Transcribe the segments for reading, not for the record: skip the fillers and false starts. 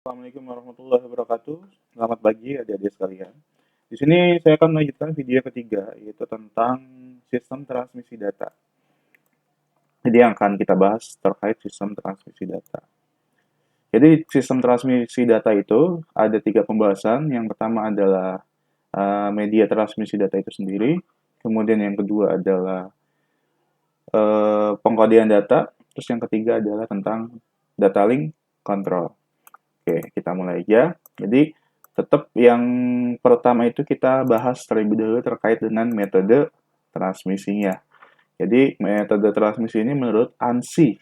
Assalamualaikum warahmatullahi wabarakatuh. Selamat pagi adik-adik sekalian. Di sini saya akan melanjutkan video ketiga, yaitu tentang sistem transmisi data. Jadi yang akan kita bahas terkait sistem transmisi data. Jadi sistem transmisi data itu ada tiga pembahasan. Yang pertama adalah media transmisi data itu sendiri. Kemudian yang kedua adalah pengkodean data. Terus yang ketiga adalah tentang data link control. Oke, kita mulai aja. Jadi, tetap yang pertama itu kita bahas terlebih dahulu terkait dengan metode transmisinya. Jadi, metode transmisi ini menurut ANSI.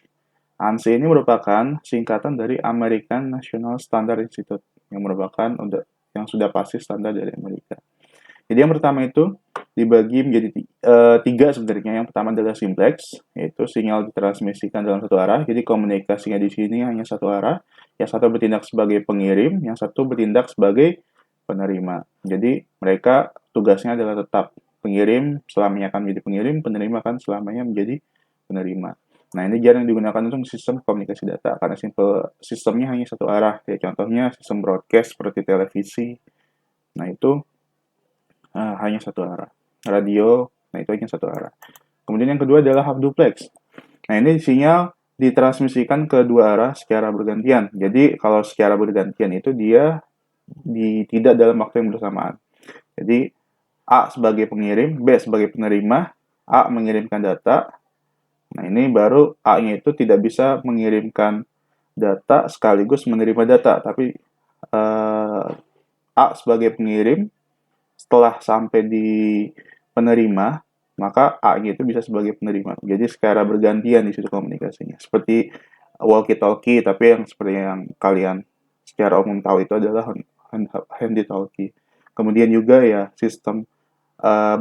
ANSI ini merupakan singkatan dari American National Standard Institute, yang merupakan yang sudah pasti standar dari Amerika. Jadi yang pertama itu dibagi menjadi tiga sebenarnya. Yang pertama adalah simplex, yaitu sinyal ditransmisikan dalam satu arah. Jadi komunikasinya di sini hanya satu arah. Yang satu bertindak sebagai pengirim, yang satu bertindak sebagai penerima. Jadi mereka tugasnya adalah tetap pengirim selamanya akan menjadi pengirim, penerima akan selamanya menjadi penerima. Nah, ini jarang digunakan untuk sistem komunikasi data karena sistemnya hanya satu arah. Ya, contohnya sistem broadcast seperti televisi. Nah, itu hanya satu arah. Radio, nah itu hanya satu arah. Kemudian yang kedua adalah half duplex. Nah ini sinyal ditransmisikan ke dua arah secara bergantian. Jadi kalau secara bergantian itu dia tidak dalam waktu yang bersamaan. Jadi A sebagai pengirim, B sebagai penerima, A mengirimkan data. Nah ini baru A-nya itu tidak bisa mengirimkan data sekaligus menerima data, tapi A sebagai pengirim setelah sampai di penerima, maka A-nya itu bisa sebagai penerima. Jadi secara bergantian di situ komunikasinya. Seperti walkie-talkie, tapi yang seperti yang kalian secara umum tahu itu adalah handy talkie. Kemudian juga ya sistem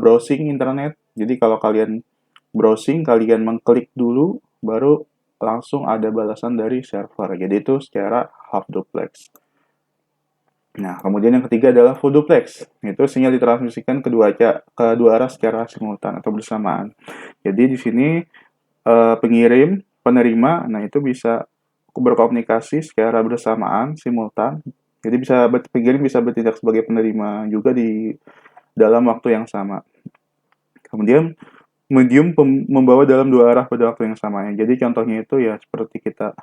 browsing internet. Jadi kalau kalian browsing, kalian mengklik dulu, baru langsung ada balasan dari server. Jadi itu secara half duplex. Nah, kemudian yang ketiga adalah full duplex. Itu sinyal ditransmisikan kedua arah secara simultan atau bersamaan. Jadi di sini pengirim, penerima, nah itu bisa berkomunikasi secara bersamaan, simultan. Jadi pengirim bisa bertindak sebagai penerima juga di dalam waktu yang sama. Kemudian medium membawa dalam dua arah pada waktu yang sama. Jadi contohnya itu ya seperti kita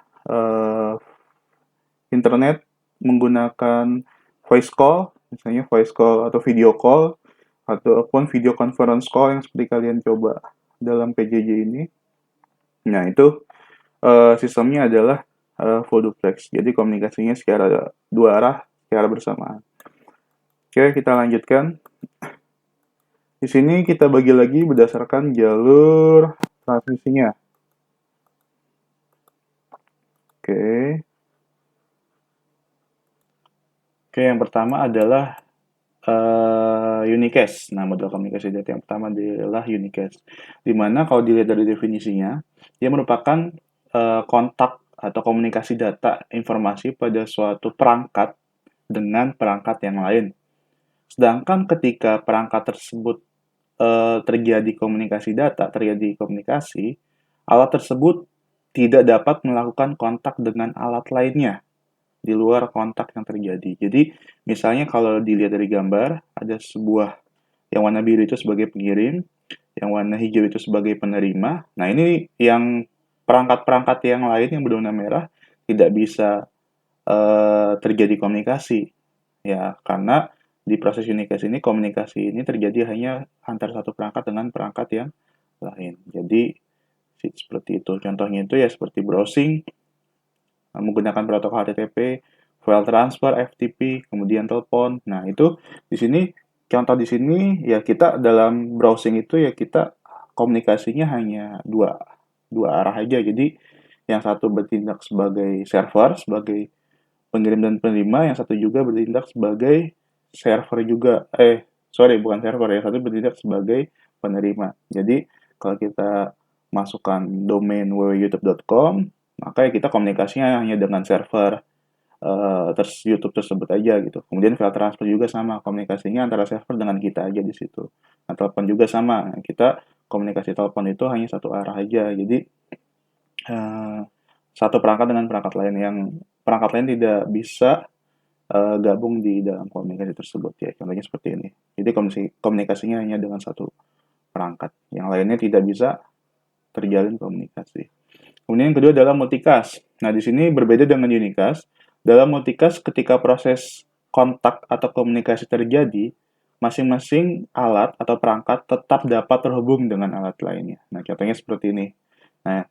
internet menggunakan voice call, misalnya voice call atau video call, ataupun video conference call yang seperti kalian coba dalam PJJ ini. Nah, itu sistemnya adalah full duplex. Jadi komunikasinya secara dua arah, secara bersamaan. Oke, kita lanjutkan. Di sini kita bagi lagi berdasarkan jalur transmisinya. Oke. Oke, yang pertama adalah unicast. Nah, model komunikasi data yang pertama adalah unicast. Di mana kalau dilihat dari definisinya, dia merupakan kontak atau komunikasi data informasi pada suatu perangkat dengan perangkat yang lain. Sedangkan ketika perangkat tersebut terjadi komunikasi data, terjadi komunikasi, alat tersebut tidak dapat melakukan kontak dengan alat lainnya di luar kontak yang terjadi. Jadi, misalnya kalau dilihat dari gambar, ada sebuah yang warna biru itu sebagai pengirim, yang warna hijau itu sebagai penerima. Nah, ini yang perangkat-perangkat yang lain yang berwarna merah tidak bisa terjadi komunikasi. Ya, karena di proses unicast ini komunikasi ini terjadi hanya antara satu perangkat dengan perangkat yang lain. Jadi seperti itu. Contohnya itu ya seperti browsing menggunakan protokol HTTP, file transfer, FTP, kemudian telepon. Nah, itu di sini contoh di sini ya kita dalam browsing itu ya kita komunikasinya hanya dua arah aja. Jadi yang satu bertindak sebagai server, sebagai pengirim dan penerima, yang satu juga bertindak sebagai server juga. Sorry, bukan server ya, satu bertindak sebagai penerima. Jadi kalau kita masukkan domain www.youtube.com, maka ya kita komunikasinya hanya dengan server YouTube tersebut aja gitu. Kemudian file transfer juga sama, komunikasinya antara server dengan kita aja di situ. Nah, telepon juga sama, kita komunikasi telepon itu hanya satu arah aja. Jadi satu perangkat dengan perangkat lain yang perangkat lain tidak bisa gabung di dalam komunikasi tersebut ya. Contohnya seperti ini. Jadi komunikasinya hanya dengan satu perangkat. Yang lainnya tidak bisa terjalin komunikasi. Kemudian yang kedua adalah multicast. Nah, di sini berbeda dengan unicast. Dalam multicast, ketika proses kontak atau komunikasi terjadi, masing-masing alat atau perangkat tetap dapat terhubung dengan alat lainnya. Nah, contohnya seperti ini. Nah,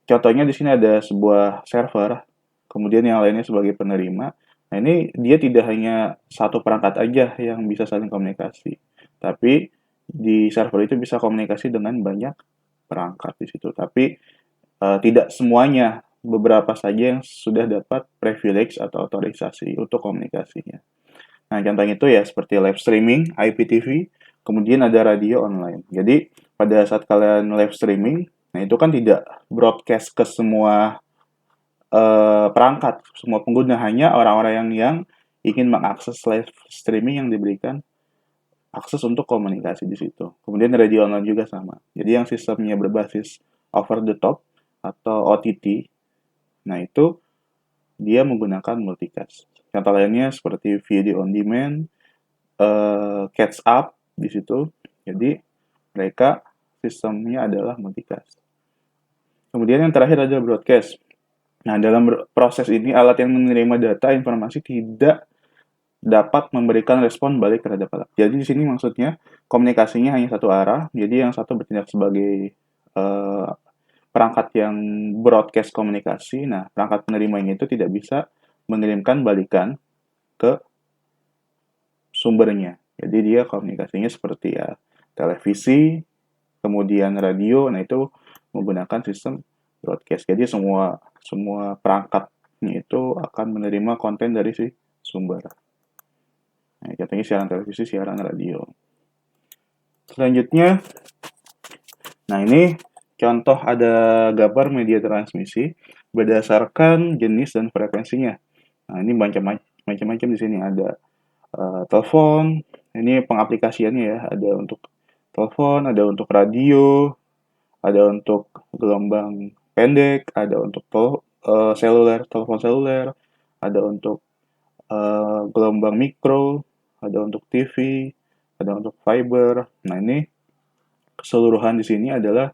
contohnya di sini ada sebuah server, kemudian yang lainnya sebagai penerima. Nah, ini dia tidak hanya satu perangkat aja yang bisa saling komunikasi, tapi di server itu bisa komunikasi dengan banyak perangkat di situ. Tapi tidak semuanya, beberapa saja yang sudah dapat privilege atau otorisasi untuk komunikasinya. Nah, contohnya itu ya seperti live streaming, IPTV, kemudian ada radio online. Jadi, pada saat kalian live streaming, nah itu kan tidak broadcast ke semua perangkat, semua pengguna, hanya orang-orang yang ingin mengakses live streaming yang diberikan akses untuk komunikasi di situ. Kemudian radio online juga sama. Jadi yang sistemnya berbasis over the top atau OTT, nah itu dia menggunakan multicast. Contoh lainnya seperti video on demand, catch up di situ. Jadi mereka sistemnya adalah multicast. Kemudian yang terakhir adalah broadcast. Nah, dalam proses ini alat yang menerima data informasi tidak dapat memberikan respon balik terhadap alat. Jadi di sini maksudnya komunikasinya hanya satu arah. Jadi yang satu bertindak sebagai perangkat yang broadcast komunikasi. Nah, perangkat penerimanya itu tidak bisa mengirimkan balikan ke sumbernya. Jadi dia komunikasinya seperti ya televisi, kemudian radio. Nah, itu menggunakan sistem broadcast. Jadi semua perangkatnya itu akan menerima konten dari si sumber. Nah, contohnya siaran televisi, siaran radio. Selanjutnya, nah ini contoh ada gambar media transmisi berdasarkan jenis dan frekuensinya. Nah, ini macam-macam di sini ada telepon, ini pengaplikasiannya ya, ada untuk telepon, ada untuk radio, ada untuk gelombang pendek, ada untuk telepon seluler, ada untuk gelombang mikro, ada untuk TV, ada untuk fiber. Nah, ini keseluruhan di sini adalah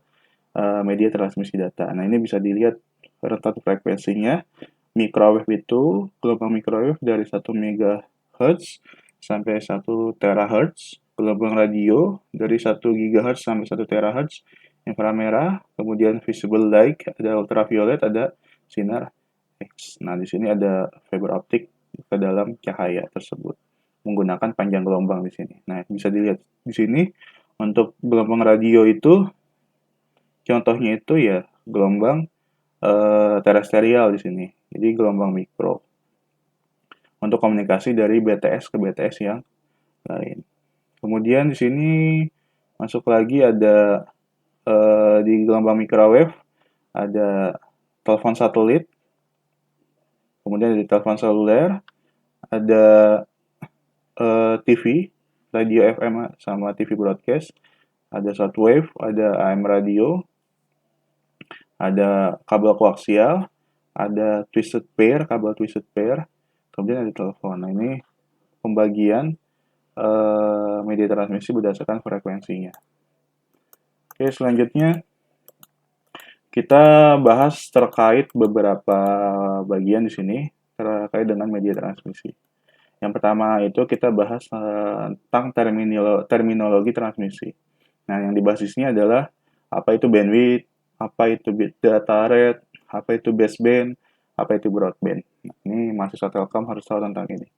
media transmisi data. Nah, ini bisa dilihat rentan frekuensinya. Microwave itu, gelombang microwave dari 1 MHz sampai 1 THz. Gelombang radio dari 1 GHz sampai 1 THz. Inframerah, kemudian visible light, ada ultraviolet, ada sinar X. Nah, di sini ada fiber optik ke dalam cahaya tersebut menggunakan panjang gelombang di sini. Nah, bisa dilihat di sini untuk gelombang radio itu contohnya itu ya gelombang terestrial di sini. Jadi gelombang mikro untuk komunikasi dari BTS ke BTS yang lain. Kemudian di sini masuk lagi ada di gelombang microwave ada telepon satelit, kemudian di telepon seluler ada TV, radio FM sama TV broadcast, ada shortwave, ada AM radio, ada kabel koaksial, ada twisted pair, kabel twisted pair, kemudian ada telepon. Nah, ini pembagian media transmisi berdasarkan frekuensinya. Oke, selanjutnya kita bahas terkait beberapa bagian di sini terkait dengan media transmisi. Yang pertama itu kita bahas tentang terminologi transmisi. Nah, yang dibahas di sini adalah apa itu bandwidth, apa itu data rate, apa itu baseband, apa itu broadband. Nah, ini mahasiswa Telkom harus tahu tentang ini.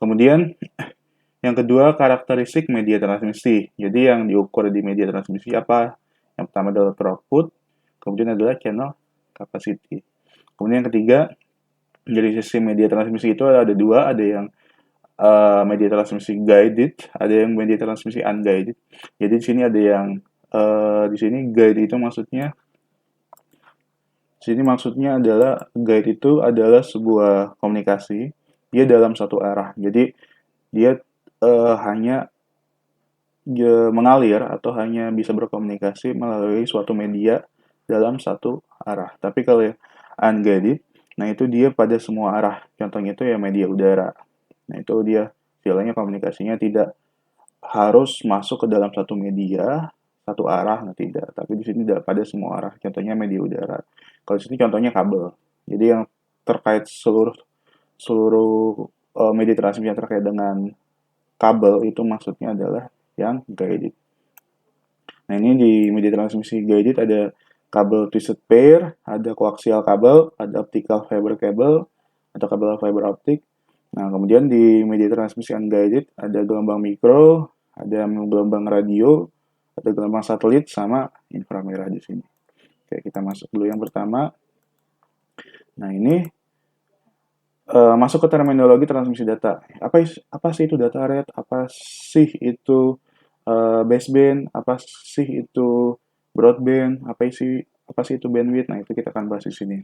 Kemudian yang kedua, karakteristik media transmisi. Jadi yang diukur di media transmisi apa? Yang pertama adalah throughput, kemudian adalah channel capacity. Kemudian yang ketiga, dari sisi media transmisi itu ada dua, ada yang media transmisi guided, ada yang media transmisi unguided. Jadi di sini ada yang di sini guide itu maksudnya adalah guide itu adalah sebuah komunikasi dia dalam satu arah. Jadi dia hanya mengalir atau hanya bisa berkomunikasi melalui suatu media dalam satu arah. Tapi kalau yang unguided Nah, itu dia pada semua arah. Contohnya itu ya media udara. Nah, itu dia istilahnya komunikasinya tidak harus masuk ke dalam satu media, satu arah, nah tidak. Tapi di sini tidak pada semua arah. Contohnya media udara. Kalau di sini contohnya kabel. Jadi yang terkait seluruh seluruh media transmisi yang terkait dengan kabel itu maksudnya adalah yang guided. Nah, ini di media transmisi guided ada kabel twisted pair, ada koaksial kabel, ada optical fiber cable, atau kabel fiber optik. Nah, kemudian di media transmisi unguided ada gelombang mikro, ada gelombang radio, ada gelombang satelit, sama inframerah di sini. Oke, kita masuk dulu yang pertama. Nah, ini masuk ke terminologi transmisi data. Apa sih itu data rate? Apa sih itu baseband? Apa sih itu broadband? Apa sih itu bandwidth? Nah, itu kita akan bahas di sini.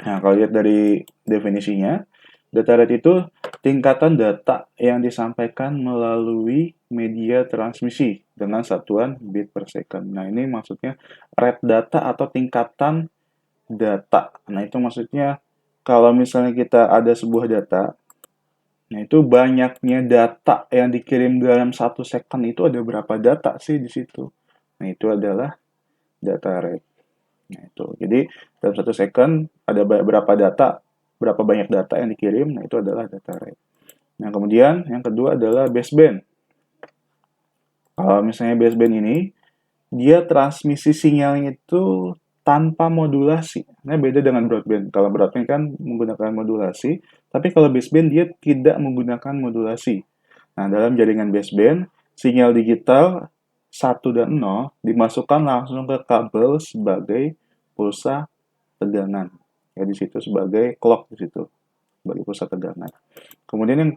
Nah, kalau lihat dari definisinya, data rate itu tingkatan data yang disampaikan melalui media transmisi dengan satuan bit per second. Nah, ini maksudnya rate data atau tingkatan data. Nah, itu maksudnya kalau misalnya kita ada sebuah data, nah itu banyaknya data yang dikirim dalam 1 second itu ada berapa data sih di situ. Nah, itu adalah data rate. Nah, itu. Jadi, dalam 1 second ada berapa banyak data yang dikirim, nah itu adalah data rate. Nah, kemudian yang kedua adalah baseband. Kalau misalnya baseband ini, dia transmisi sinyalnya itu tanpa modulasi. Nah, beda dengan broadband. Kalau broadband kan menggunakan modulasi, tapi kalau baseband dia tidak menggunakan modulasi. Nah, dalam jaringan baseband, sinyal digital 1 dan 0 dimasukkan langsung ke kabel sebagai pulsa tegangan. Ya, di situ sebagai clock di situ, sebagai pusat tegangan. Kemudian yang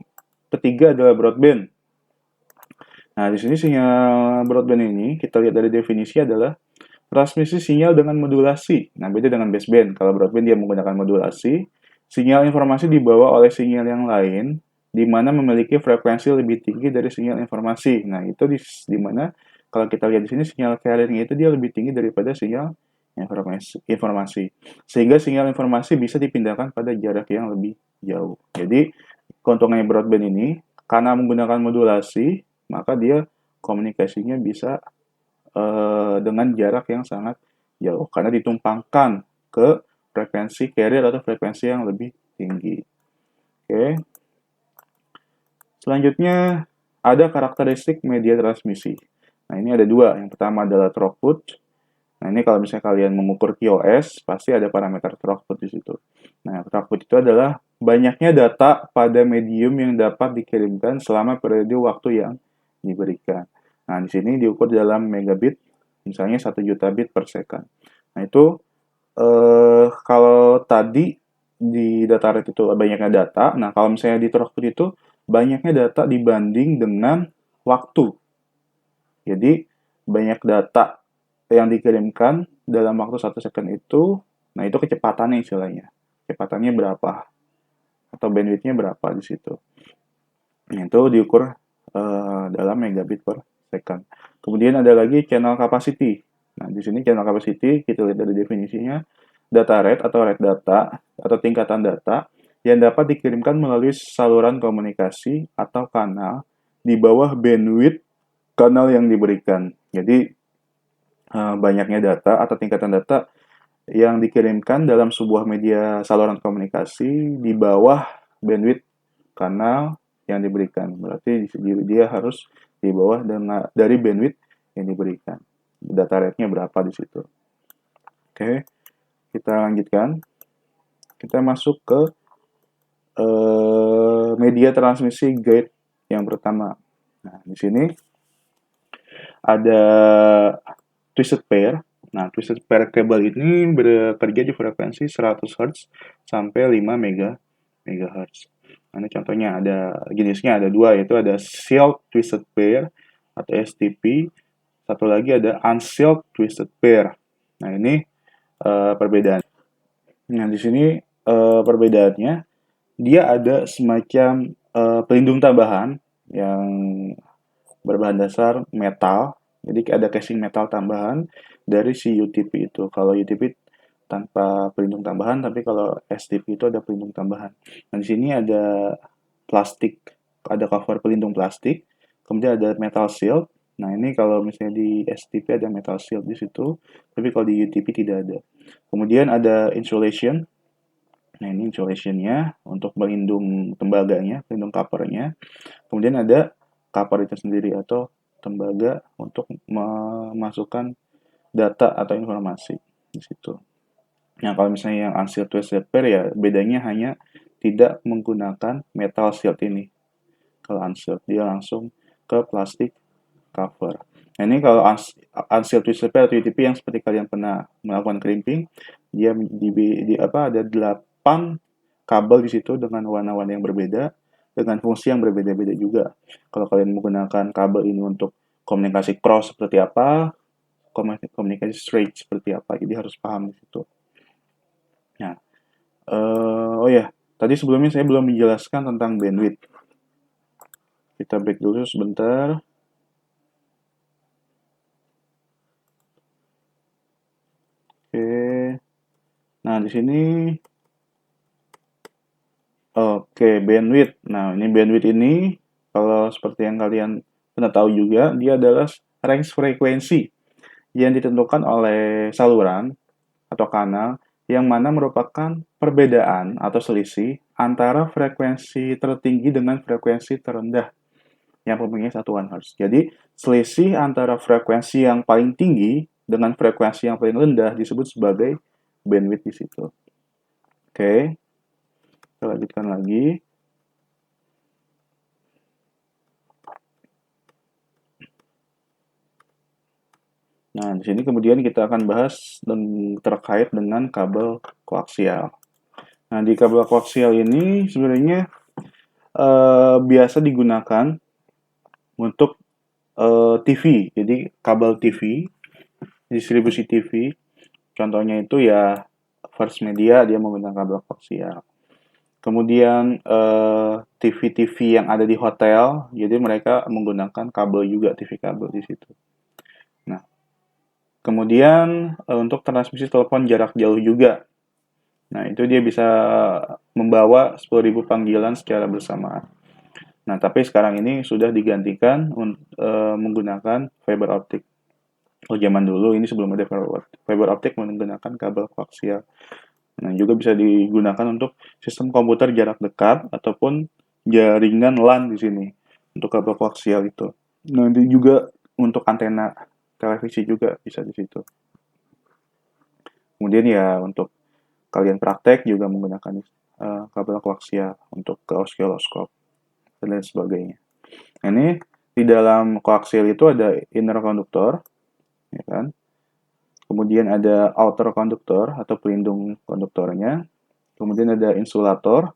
ketiga adalah broadband. Nah, di sini sinyal broadband ini kita lihat dari definisi adalah transmisi sinyal dengan modulasi. Nah, beda dengan baseband. Kalau broadband dia menggunakan modulasi, sinyal informasi dibawa oleh sinyal yang lain di mana memiliki frekuensi lebih tinggi dari sinyal informasi. Nah, itu di mana kalau kita lihat di sini sinyal carrier itu dia lebih tinggi daripada sinyal informasi. Sehingga sinyal informasi bisa dipindahkan pada jarak yang lebih jauh. Jadi, keuntungannya broadband ini karena menggunakan modulasi, maka dia komunikasinya bisa dengan jarak yang sangat jauh karena ditumpangkan ke frekuensi carrier atau frekuensi yang lebih tinggi. Oke. Selanjutnya ada karakteristik media transmisi. Nah, ini ada dua. Yang pertama adalah throughput. Nah, ini kalau misalnya kalian mengukur QoS, pasti ada parameter throughput di situ. Nah, throughput itu adalah banyaknya data pada medium yang dapat dikirimkan selama periode waktu yang diberikan. Nah, di sini diukur dalam megabit, misalnya 1 juta bit per second. Nah, itu kalau tadi di data rate itu banyaknya data, nah kalau misalnya di throughput itu banyaknya data dibanding dengan waktu. Jadi, banyak data yang dikirimkan dalam waktu 1 second itu, nah itu kecepatannya istilahnya. Kecepatannya berapa? Atau bandwidth-nya berapa di situ. Nah, itu diukur dalam megabit per second. Kemudian ada lagi channel capacity. Nah, di sini channel capacity, kita lihat dari definisinya, data rate atau rate data, atau tingkatan data, yang dapat dikirimkan melalui saluran komunikasi atau kanal di bawah bandwidth kanal yang diberikan. Jadi, banyaknya data atau tingkatan data yang dikirimkan dalam sebuah media saluran komunikasi di bawah bandwidth kanal yang diberikan. Berarti dia harus di bawah dari bandwidth yang diberikan. Data rate-nya berapa di situ. Oke, kita lanjutkan. Kita masuk ke media transmisi guide yang pertama. Nah, di sini ada twisted pair. Nah, twisted pair cable ini bekerja di frekuensi 100 Hz sampai 5 MHz. Nah, ini contohnya ada jenisnya ada dua, yaitu ada sealed twisted pair atau STP. Satu lagi ada unsealed twisted pair. Nah, ini perbedaan. Nah, di sini perbedaannya dia ada semacam pelindung tambahan yang berbahan dasar metal. Jadi ada casing metal tambahan dari si UTP itu. Kalau UTP tanpa pelindung tambahan, tapi kalau SDP itu ada pelindung tambahan. Nah, di sini ada plastik, ada cover pelindung plastik, kemudian ada metal shield. Nah, ini kalau misalnya di SDP ada metal shield di situ, tapi kalau di UTP tidak ada. Kemudian ada insulation. Nah, ini insulationnya untuk melindung tembaganya, pelindung covernya. Kemudian ada cover itu sendiri atau tembaga untuk memasukkan data atau informasi di situ. Nah, kalau misalnya yang unsealed twisted pair ya bedanya hanya tidak menggunakan metal shield ini. Kalau unsealed dia langsung ke plastik cover. Nah, ini kalau unsealed twisted pair atau UTP yang seperti kalian pernah melakukan crimping, dia ada 8 kabel di situ dengan warna-warna yang berbeda, dengan fungsi yang berbeda-beda juga. Kalau kalian menggunakan kabel ini untuk komunikasi cross seperti apa, komunikasi straight seperti apa, jadi harus paham di situ. Nah, oh ya, tadi sebelumnya saya belum menjelaskan tentang bandwidth. Kita break dulu sebentar. Oke. Nah, di sini oke, bandwidth. Nah, ini bandwidth ini kalau seperti yang kalian pernah tahu juga, dia adalah range frekuensi yang ditentukan oleh saluran atau kanal yang mana merupakan perbedaan atau selisih antara frekuensi tertinggi dengan frekuensi terendah yang mempunyai satuan Hertz. Jadi, selisih antara frekuensi yang paling tinggi dengan frekuensi yang paling rendah disebut sebagai bandwidth di situ. Oke, kita lanjutkan lagi. Nah, di sini kemudian kita akan bahas terkait dengan kabel koaksial. Nah, di kabel koaksial ini sebenarnya biasa digunakan untuk TV. Jadi, kabel TV, distribusi TV, contohnya itu ya First Media dia menggunakan kabel koaksial. Kemudian TV-TV yang ada di hotel, jadi mereka menggunakan kabel juga, TV kabel di situ. Nah, kemudian untuk transmisi telepon jarak jauh juga. Nah, itu dia bisa membawa 10.000 panggilan secara bersamaan. Nah, tapi sekarang ini sudah digantikan menggunakan fiber optik. Kalau zaman dulu ini sebelum ada fiber optik menggunakan kabel koaksial. Nah, juga bisa digunakan untuk sistem komputer jarak dekat ataupun jaringan LAN di sini untuk kabel koaksial itu. Nanti juga untuk antena televisi juga bisa di situ. Kemudian ya untuk kalian praktek juga menggunakan kabel koaksial untuk ke oscilloscope dan lain sebagainya. Nah, ini di dalam koaksial itu ada inner conductor, ya kan? Kemudian ada outer conductor atau pelindung konduktornya. Kemudian ada insulator,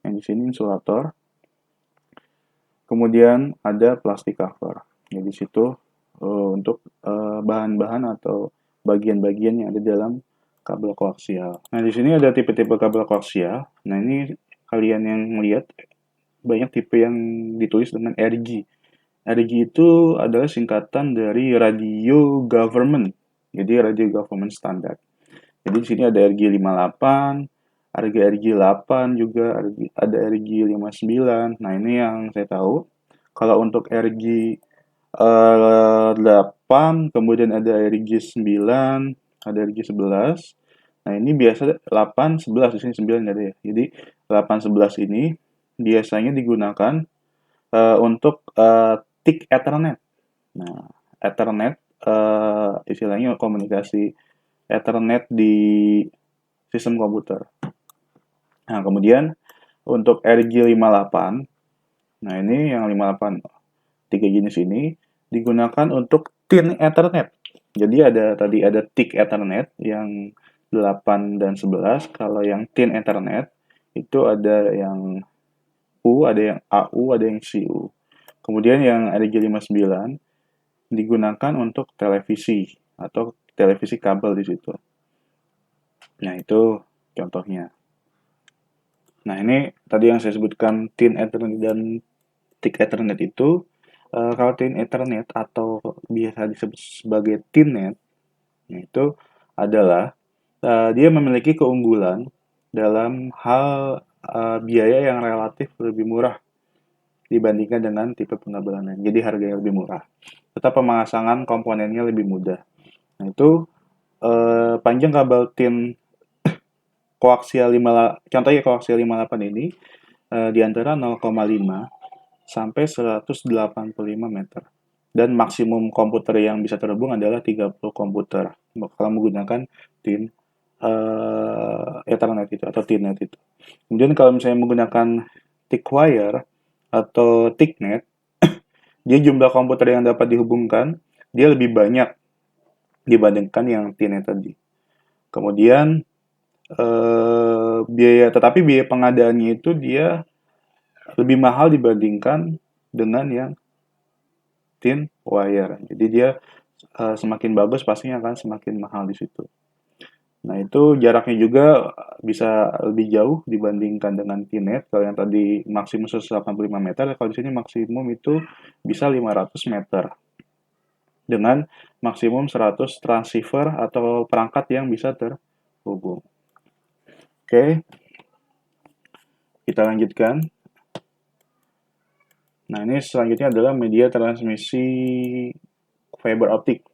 yang di sini insulator. Kemudian ada plastic cover. Jadi di situ untuk bahan-bahan atau bagian-bagian yang ada dalam kabel koaksial. Nah, di sini ada tipe-tipe kabel koaksial. Nah, ini kalian yang melihat banyak tipe yang ditulis dengan RG. RG itu adalah singkatan dari Radio Government. Jadi Radio Government Standard. Jadi di sini ada RG 58, ada RG 8 juga, ada RG 59. Nah, ini yang saya tahu. Kalau untuk RG 8, kemudian ada RG 9, ada RG 11. Nah, ini biasa 8, 11, di sini 9 ada ya. Jadi 8, 11 ini biasanya digunakan untuk TIC Ethernet. Nah, Ethernet istilahnya komunikasi Ethernet di sistem komputer. Nah, kemudian untuk RG 58, nah ini yang 58, 3 jenis ini digunakan untuk Thin Ethernet. Jadi tadi ada TIC Ethernet yang 8 dan 11. Kalau yang Thin Ethernet itu ada yang U, ada yang AU, ada yang CU. Kemudian yang RG59 digunakan untuk televisi atau televisi kabel di situ. Nah, itu contohnya. Nah, ini tadi yang saya sebutkan Thin Ethernet dan Thick Ethernet itu, kalau Thin Ethernet atau biasa disebut sebagai Thinnet, itu adalah Dia memiliki keunggulan dalam hal biaya yang relatif lebih murah dibandingkan dengan tipe pengabelan lain. Jadi harganya lebih murah. Tetap pemasangan komponennya lebih mudah. Nah itu panjang kabel tin koaksial 5, contohnya koaksial 58 ini di antara 0,5 sampai 185 meter. Dan maksimum komputer yang bisa terhubung adalah 30 komputer kalau menggunakan tin Ethernet itu atau TINet itu. Kemudian kalau misalnya menggunakan ThickWire atau ThickNet, dia jumlah komputer yang dapat dihubungkan dia lebih banyak dibandingkan yang TINet tadi. Kemudian biaya pengadaannya itu dia lebih mahal dibandingkan dengan yang thin wire. Jadi dia semakin bagus pastinya akan semakin mahal di situ. Nah itu jaraknya juga bisa lebih jauh dibandingkan dengan TINet. Kalau yang tadi maksimum 185 meter, kalau di sini maksimum itu bisa 500 meter. Dengan maksimum 100 transceiver atau perangkat yang bisa terhubung. Oke, kita lanjutkan. Nah ini selanjutnya adalah media transmisi fiber optik.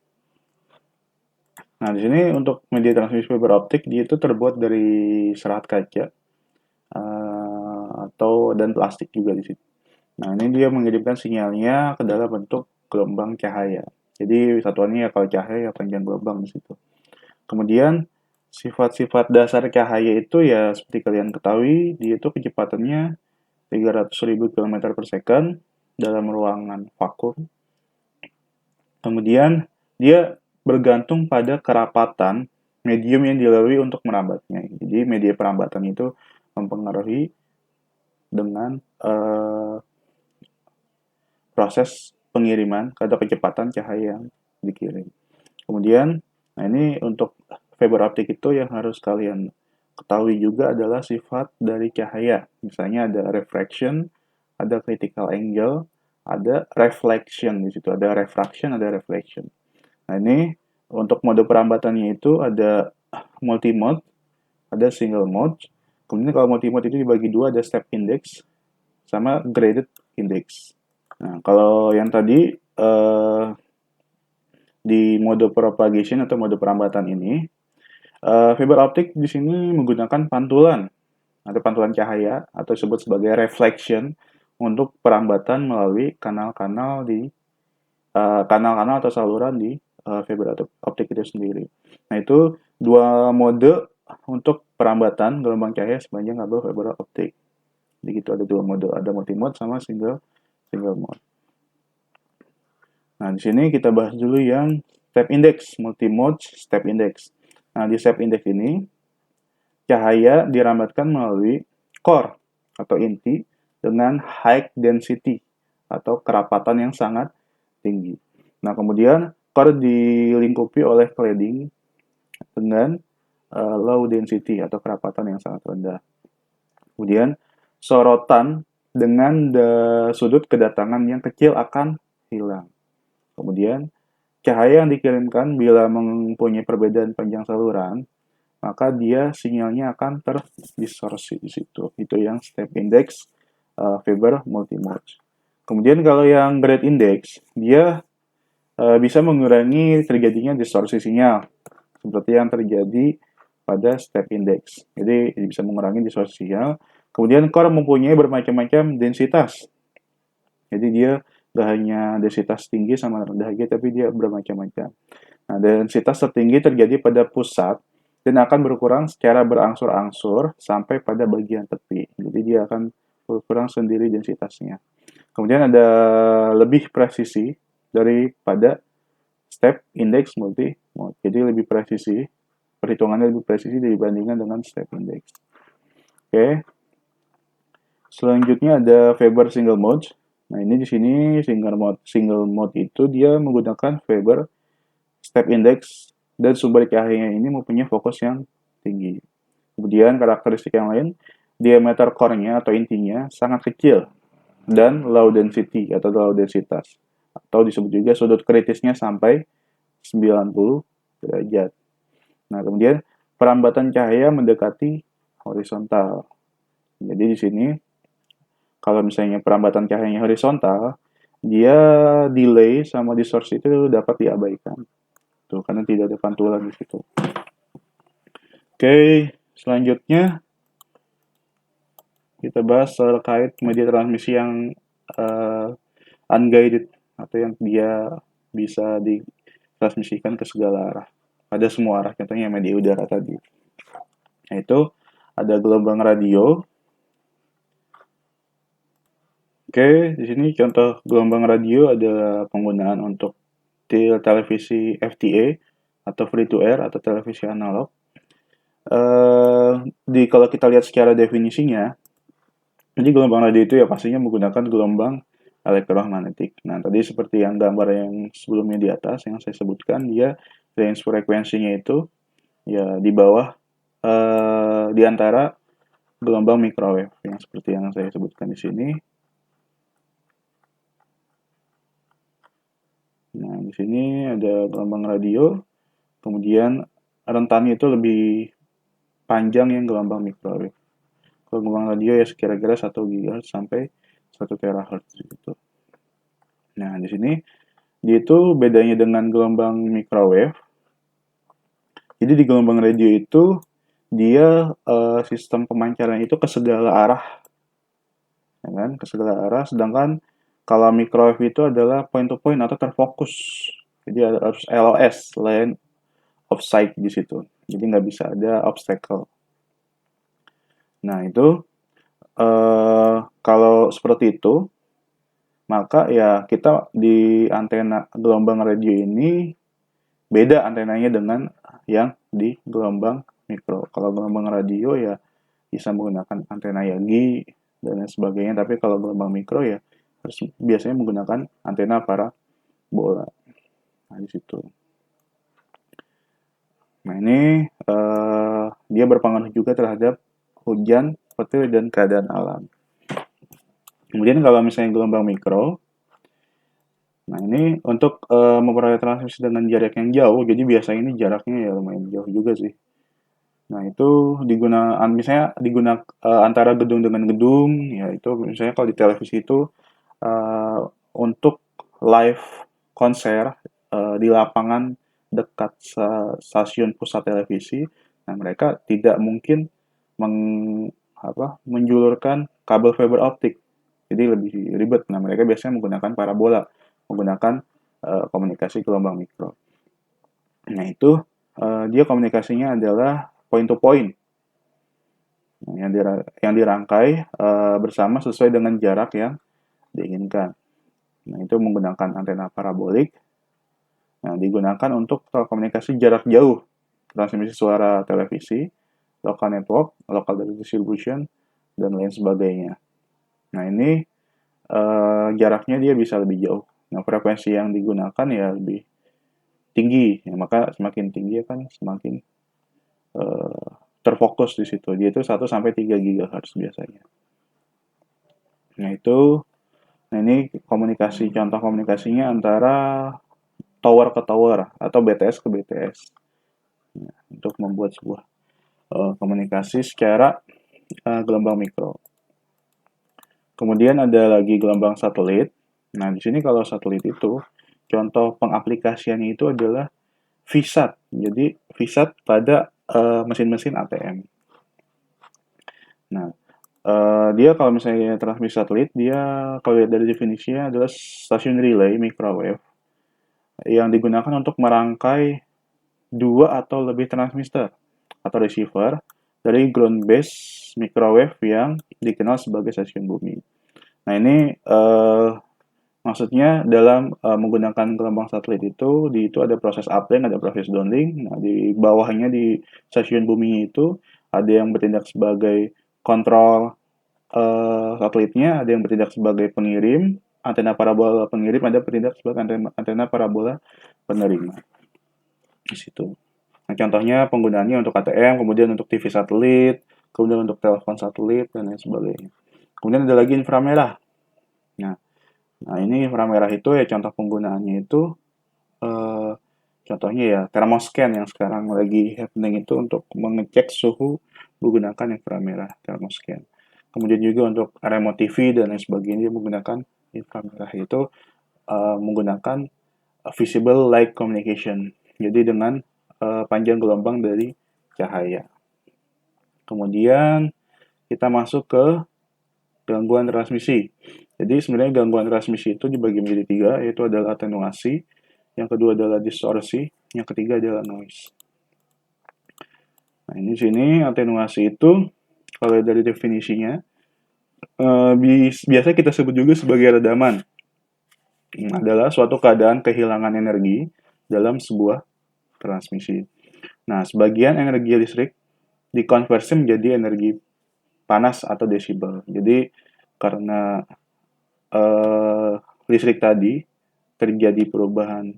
Nah, di sini untuk media transmisi fiber optik dia itu terbuat dari serat kaca atau dan plastik juga di situ. Nah, ini dia mengirimkan sinyalnya ke dalam bentuk gelombang cahaya. Jadi satuannya ya kalau cahaya ya panjang gelombang di situ. Kemudian sifat-sifat dasar cahaya itu ya seperti kalian ketahui, dia itu kecepatannya 300.000 km per second dalam ruangan vakum. Kemudian dia bergantung pada kerapatan medium yang dilalui untuk merambatnya. Jadi media perambatan itu mempengaruhi dengan proses pengiriman atau kecepatan cahaya yang dikirim. Kemudian, nah ini untuk fiber optik itu yang harus kalian ketahui juga adalah sifat dari cahaya. Misalnya ada refraction, ada critical angle, ada reflection di situ, ada refraction, ada reflection. Nah ini untuk mode perambatannya itu ada multi-mode, ada single mode. Kemudian kalau multi-mode itu dibagi dua, ada step index sama graded index. Nah kalau yang tadi di mode propagation atau mode perambatan ini, fiber optik di sini menggunakan pantulan atau pantulan cahaya atau disebut sebagai reflection untuk perambatan melalui kanal-kanal di kanal-kanal atau saluran di fiber optik itu sendiri. Nah itu dua mode untuk perambatan gelombang cahaya sepanjang kabel fiber optik. Jadi gitu ada dua mode, ada multi-mode sama single mode. Nah di sini kita bahas dulu yang step index, multi-mode step index. Nah di step index ini cahaya dirambatkan melalui core atau inti dengan high density atau kerapatan yang sangat tinggi. Nah, kemudian core dilingkupi oleh cladding dengan low density atau kerapatan yang sangat rendah. Kemudian sorotan dengan sudut kedatangan yang kecil akan hilang. Kemudian cahaya yang dikirimkan bila mempunyai perbedaan panjang saluran, maka dia sinyalnya akan terdistorsi di situ. Itu yang step index fiber multimode. Kemudian kalau yang grade index, dia bisa mengurangi terjadinya distorsi sinyal seperti yang terjadi pada step index. Jadi bisa mengurangi distorsi sinyal. Kemudian core mempunyai bermacam-macam densitas. Jadi dia gak hanya densitas tinggi sama rendah aja, tapi dia bermacam-macam. Nah, densitas tertinggi terjadi pada pusat dan akan berkurang secara berangsur-angsur sampai pada bagian tepi. Jadi dia akan berkurang sendiri densitasnya. Kemudian ada lebih presisi daripada step index multi mode. Jadi lebih presisi, perhitungannya lebih presisi dibandingkan dengan step index. Oke. Selanjutnya ada fiber single mode. Nah, ini di sini single mode itu dia menggunakan fiber step index dan sumber cahayanya ini mempunyai fokus yang tinggi. Kemudian karakteristik yang lain, diameter core-nya atau intinya sangat kecil dan low density atau low densitas. Atau disebut juga sudut kritisnya sampai 90 derajat. Nah, kemudian perambatan cahaya mendekati horizontal. Jadi di sini kalau misalnya perambatan cahayanya horizontal, dia delay sama distorsi itu dapat diabaikan. Tuh, karena tidak ada pantulan di situ. Oke, selanjutnya kita bahas terkait media transmisi yang unguided atau yang dia bisa ditransmisikan ke segala arah, pada semua arah, contohnya media udara tadi. Yaitu ada gelombang radio. Oke, di sini contoh gelombang radio adalah penggunaan untuk televisi FTA atau free to air atau televisi analog. Kalau kita lihat secara definisinya, jadi gelombang radio itu ya pastinya menggunakan gelombang elektromagnetik. Nah, tadi seperti yang gambar yang sebelumnya di atas yang saya sebutkan, dia range frekuensinya itu ya di bawah di antara gelombang microwave yang seperti yang saya sebutkan di sini. Nah, di sini ada gelombang radio, kemudian rentannya itu lebih panjang yang gelombang microwave. Kalau gelombang radio ya kira-kira 1 GHz sampai 1 THz gitu. Nah, di sini dia itu bedanya dengan gelombang microwave. Jadi di gelombang radio itu dia sistem pemancaran itu ke segala arah, ya kan? Ke segala arah. Sedangkan kalau microwave itu adalah point to point atau terfokus. Jadi harus LOS, line of sight di situ. Jadi nggak bisa ada obstacle. Nah itu kalau seperti itu, maka ya kita di antena gelombang radio ini beda antenanya dengan yang di gelombang mikro. Kalau gelombang radio ya bisa menggunakan antena Yagi dan lain sebagainya, tapi kalau gelombang mikro ya harus biasanya menggunakan antena parabola. Nah, di situ. Nah, ini dia berpengaruh juga terhadap hujan, petir, dan keadaan alam. Kemudian kalau misalnya gelombang mikro, nah ini untuk memperoleh transmisi dengan jarak yang jauh, jadi biasanya ini jaraknya ya lumayan jauh juga sih. Nah itu misalnya digunakan antara gedung dengan gedung, ya itu misalnya kalau di televisi itu untuk live konser di lapangan dekat stasiun pusat televisi, nah mereka tidak mungkin menjulurkan kabel fiber optik, jadi lebih ribet. Nah mereka biasanya menggunakan parabola, menggunakan komunikasi gelombang mikro. Nah itu dia komunikasinya adalah point to point, yang dirangkai bersama sesuai dengan jarak yang diinginkan. Nah itu menggunakan antena parabolik. Nah digunakan untuk komunikasi jarak jauh, transmisi suara televisi, local network, local data distribution, dan lain sebagainya. Nah ini jaraknya dia bisa lebih jauh. Nah frekuensi yang digunakan ya lebih tinggi, ya, maka semakin tinggi kan semakin terfokus di situ. Dia itu 1 sampai 3 GHz biasanya. Nah ini contoh komunikasinya antara tower ke tower atau BTS ke BTS. Nah, untuk membuat sebuah komunikasi secara gelombang mikro. Kemudian ada lagi gelombang satelit. Nah, di sini kalau satelit itu contoh pengaplikasiannya itu adalah VSAT. Jadi VSAT pada mesin-mesin ATM. Nah, dia kalau misalnya transmisi satelit, dia kalau lihat dari definisinya adalah stasiun relay microwave yang digunakan untuk merangkai 2 atau lebih transmitter atau receiver dari ground base microwave yang dikenal sebagai stasiun bumi. Nah ini maksudnya dalam menggunakan gelombang satelit itu ada proses uplink, ada proses downlink. Nah di bawahnya di stasiun bumi itu ada yang bertindak sebagai kontrol satelitnya, ada yang bertindak sebagai pengirim, antena parabola pengirim, ada bertindak sebagai antena parabola penerima. Di situ. Nah, contohnya penggunaannya untuk ATM, kemudian untuk TV satelit, kemudian untuk telepon satelit, dan lain sebagainya. Kemudian ada lagi inframerah. Nah ini inframerah itu ya contoh penggunaannya itu Contohnya ya thermoscan yang sekarang lagi happening itu untuk mengecek suhu menggunakan inframerah thermoscan. Kemudian juga untuk remote TV dan lain sebagainya menggunakan inframerah itu menggunakan visible light communication. Jadi dengan panjang gelombang dari cahaya. Kemudian kita masuk ke gangguan transmisi. Jadi sebenarnya gangguan transmisi itu dibagi menjadi tiga, yaitu adalah atenuasi, yang kedua adalah distorsi, yang ketiga adalah noise. Nah, ini sini atenuasi itu kalau dari definisinya biasa kita sebut juga sebagai redaman. Adalah suatu keadaan kehilangan energi dalam sebuah transmisi. Nah, sebagian energi listrik dikonversi menjadi energi panas atau desibel. Jadi karena listrik tadi terjadi perubahan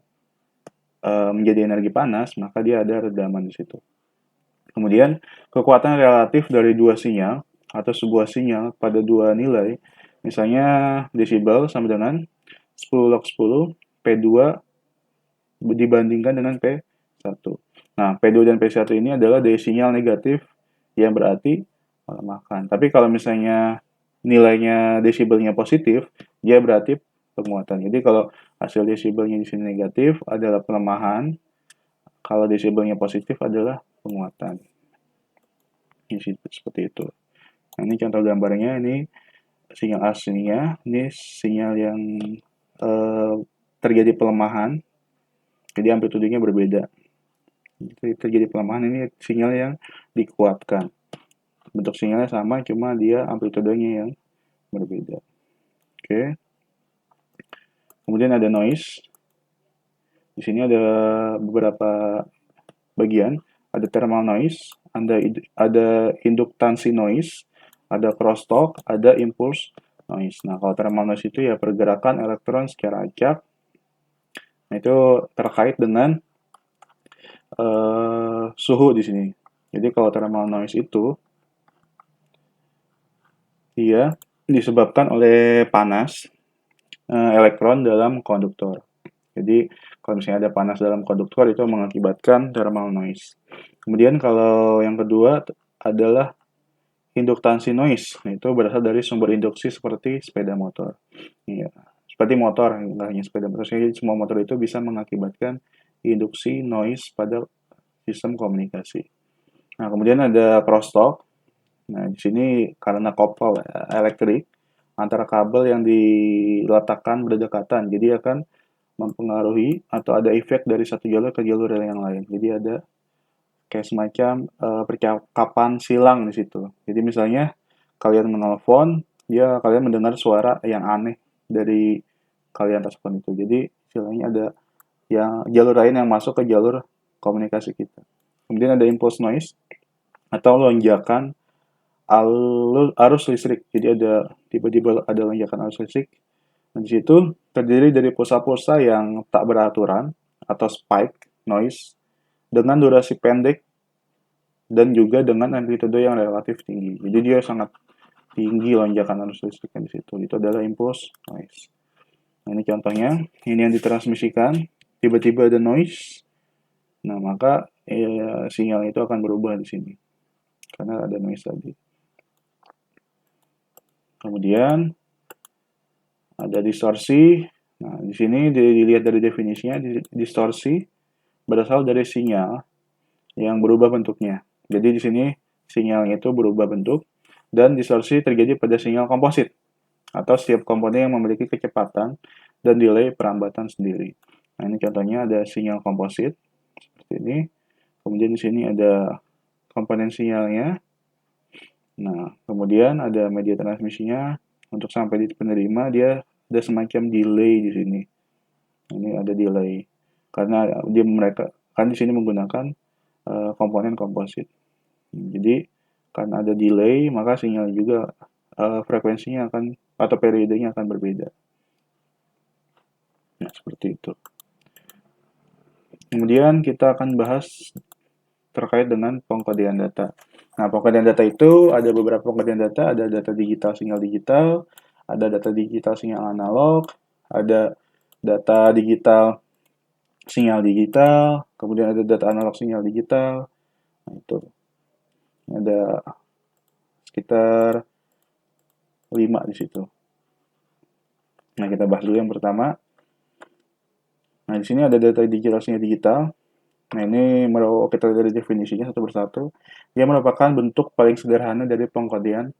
menjadi energi panas, maka dia ada redaman di situ. Kemudian, kekuatan relatif dari dua sinyal atau sebuah sinyal pada dua nilai, misalnya desibel sama dengan 10 log 10 P2 dibandingkan dengan P1. Nah, P2 dan P1 ini adalah dari sinyal negatif yang berarti melemahkan. Tapi kalau misalnya nilainya desibelnya positif, dia berarti penguatan. Jadi kalau hasil desibelnya di sini negatif adalah pelemahan, kalau desibelnya positif adalah penguatan. Seperti itu. Nah, ini contoh gambarnya, ini sinyal aslinya, ini sinyal yang terjadi pelemahan, jadi amplitudenya berbeda. Jadi terjadi pelemahan, ini sinyal yang dikuatkan. Bentuk sinyalnya sama, cuma dia amplitudenya yang berbeda. Oke. Kemudian ada noise. Di sini ada beberapa bagian. Ada thermal noise, ada induktansi noise, ada crosstalk, ada impulse noise. Nah, kalau thermal noise itu ya pergerakan elektron secara acak. Nah, itu terkait dengan suhu di sini. Jadi kalau thermal noise itu dia disebabkan oleh panas elektron dalam konduktor. Jadi kalau misalnya ada panas dalam konduktor itu mengakibatkan thermal noise. Kemudian kalau yang kedua adalah induktansi noise. Nah, itu berasal dari sumber induksi seperti sepeda motor. Ya, seperti motor, nggak hanya sepeda motor. Jadi semua motor itu bisa mengakibatkan induksi noise pada sistem komunikasi. Nah, kemudian ada crosstalk. Nah, di sini karena kopel elektrik antara kabel yang diletakkan berdekatan, jadi akan mempengaruhi atau ada efek dari satu jalur ke jalur yang lain. Jadi ada kayak semacam percakapan silang di situ. Jadi misalnya kalian menelpon, kalian mendengar suara yang aneh dari kalian tersebut itu. Jadi istilahnya ada yang jalur lain yang masuk ke jalur komunikasi kita. Kemudian ada impulse noise atau lonjakan arus listrik. Jadi ada tiba-tiba ada lonjakan arus listrik. Nah, di situ terdiri dari pulsa-pulsa yang tak beraturan atau spike noise dengan durasi pendek dan juga dengan amplitude yang relatif tinggi. Jadi dia sangat tinggi lonjakan arus listriknya di situ. Itu adalah impulse noise. Nah, ini contohnya. Ini yang ditransmisikan. Tiba-tiba ada noise. Nah, maka sinyal itu akan berubah di sini. Karena ada noise tadi. Kemudian ada distorsi. Nah, di sini dilihat dari definisinya, distorsi berasal dari sinyal yang berubah bentuknya. Jadi di sini sinyalnya itu berubah bentuk dan distorsi terjadi pada sinyal komposit atau setiap komponen yang memiliki kecepatan dan delay perambatan sendiri. Nah, ini contohnya ada sinyal komposit seperti ini. Kemudian di sini ada komponen sinyalnya. Nah, kemudian ada media transmisinya. Untuk sampai di penerima dia ada semacam delay di sini. Ini ada delay karena mereka kan di sini menggunakan komponen komposit. Jadi karena ada delay maka sinyal juga frekuensinya akan atau periodenya akan berbeda. Nah, seperti itu. Kemudian kita akan bahas terkait dengan pengkodean data. Nah, pengkodean data itu ada beberapa pengkodean data, ada data digital sinyal digital, ada data digital sinyal analog, ada data digital sinyal digital, kemudian ada data analog sinyal digital. Nah, itu ada sekitar 5 di situ. Nah, kita bahas dulu yang pertama. Nah, di sini ada data digital sinyal digital. Nah, ini kita lihat dari definisinya satu persatu. Dia merupakan bentuk paling sederhana dari pengkodean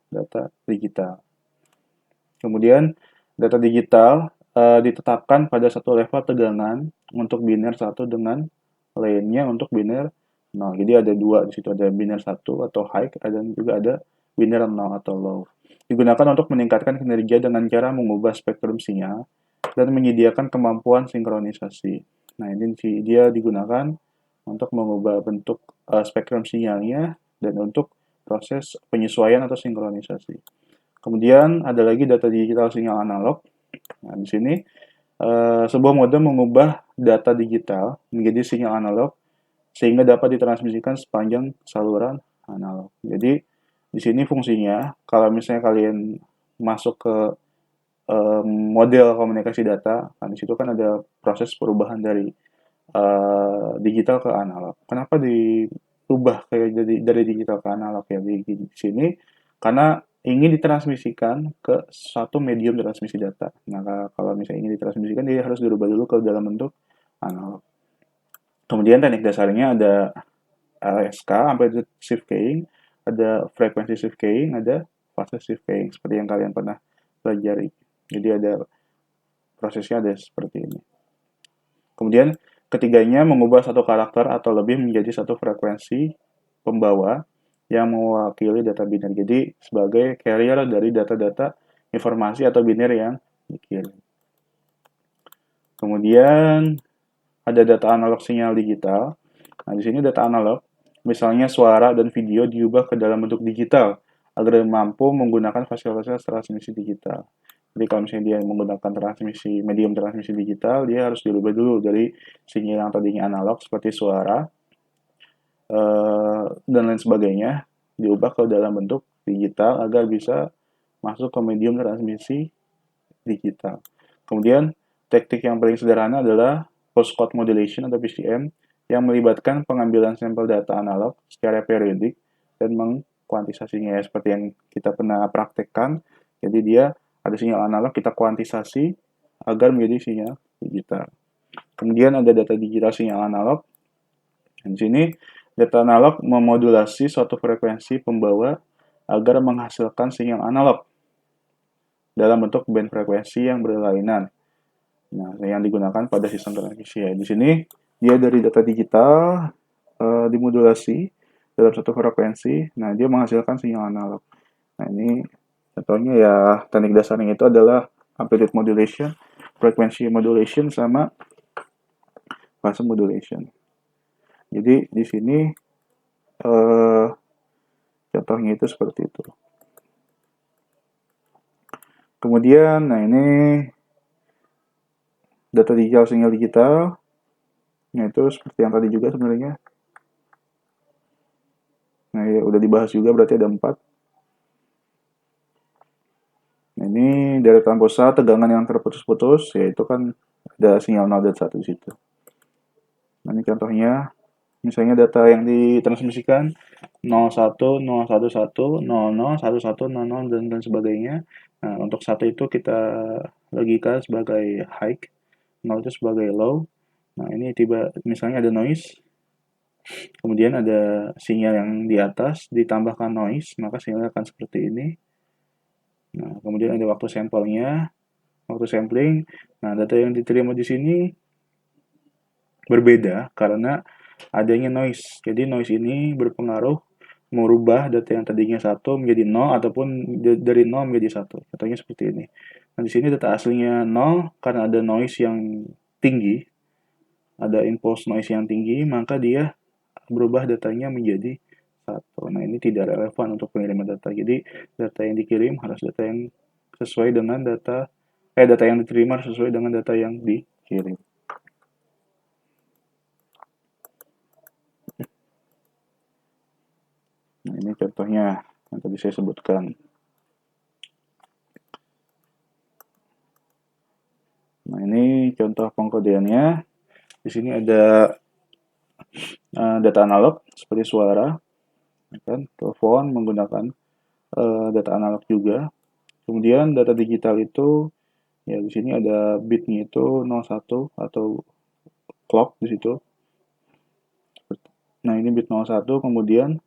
data digital. Kemudian, data digital ditetapkan pada satu level tegangan untuk biner 1 dengan lainnya untuk biner 0. Jadi ada dua di situ, ada biner 1 atau high, dan juga ada biner 0 atau low. Digunakan untuk meningkatkan kinerja dengan cara mengubah spektrum sinyal dan menyediakan kemampuan sinkronisasi. Nah, ini dia digunakan untuk mengubah bentuk spektrum sinyalnya dan untuk proses penyesuaian atau sinkronisasi. Kemudian ada lagi data digital sinyal analog. Nah, di sini sebuah modem mengubah data digital menjadi sinyal analog sehingga dapat ditransmisikan sepanjang saluran analog. Jadi di sini fungsinya kalau misalnya kalian masuk ke model komunikasi data, kan di situ kan ada proses perubahan dari digital ke analog. Kenapa diubah kayak jadi dari digital ke analog ya di sini? Karena ingin ditransmisikan ke suatu medium transmisi data. Nah, kalau misalnya ingin ditransmisikan, dia harus dirubah dulu ke dalam bentuk analog. Kemudian teknik dasarnya ada LSK, amplitude shift keying, ada frequency shift keying, ada fase shift keying, seperti yang kalian pernah pelajari. Jadi ada prosesnya ada seperti ini. Kemudian ketiganya mengubah satu karakter atau lebih menjadi satu frekuensi pembawa yang mewakili data biner. Jadi sebagai carrier dari data-data informasi atau biner yang dikirim. Kemudian ada data analog sinyal digital. Nah, di sini data analog, misalnya suara dan video diubah ke dalam bentuk digital agar mampu menggunakan fasilitas transmisi digital. Jadi kalau misalnya dia menggunakan medium transmisi digital, dia harus dirubah dulu dari sinyal yang tadinya analog seperti suara dan lain sebagainya, diubah ke dalam bentuk digital agar bisa masuk ke medium transmisi digital. Kemudian teknik yang paling sederhana adalah postcode modulation atau PCM yang melibatkan pengambilan sampel data analog secara periodik dan mengkuantisasinya ya, seperti yang kita pernah praktekkan. Jadi dia ada sinyal analog, kita kuantisasi agar menjadi sinyal digital. Kemudian ada data digital sinyal analog. Di sini data analog memodulasi suatu frekuensi pembawa agar menghasilkan sinyal analog dalam bentuk band frekuensi yang berlainan. Nah, yang digunakan pada sistem transmisi ya. Di sini dia dari data digital dimodulasi dalam satu frekuensi. Nah, dia menghasilkan sinyal analog. Nah, ini contohnya ya teknik dasarnya itu adalah amplitude modulation, frequency modulation, sama fase modulation. Jadi di sini contohnya itu seperti itu. Kemudian, nah ini data digital sinyal digital. Nah, itu seperti yang tadi juga sebenarnya. Nah, ya, udah dibahas juga, berarti ada 4. Nah, ini deretan pulsa tegangan yang terputus-putus, yaitu kan ada sinyal 0 dan 1 di situ. Nah, ini contohnya. Misalnya data yang ditransmisikan 01, 011, 00, 1100, dan sebagainya. Nah, untuk 1 itu kita logika sebagai high, 0 itu sebagai low. Nah, ini misalnya ada noise, kemudian ada sinyal yang di atas ditambahkan noise, maka sinyalnya akan seperti ini. Nah, kemudian ada waktu sampelnya, waktu sampling. Nah, data yang diterima di sini berbeda karena adanya noise. Jadi noise ini berpengaruh merubah data yang tadinya 1 menjadi 0 ataupun dari 0 menjadi 1. Contohnya seperti ini. Nah, di sini data aslinya 0 karena ada noise yang tinggi, ada impulse noise yang tinggi, maka dia berubah datanya menjadi 1. Nah, ini tidak relevan untuk pengiriman data. Jadi, data yang dikirim harus data yang sesuai dengan data yang diterima sesuai dengan data yang dikirim. Nah, ini contohnya yang tadi saya sebutkan. Nah, ini contoh pengkodeannya. Di sini ada data analog seperti suara, kan, telepon menggunakan data analog juga. Kemudian data digital itu ya di sini ada bitnya itu 01 atau clock di situ. Nah, ini bit 01 kemudian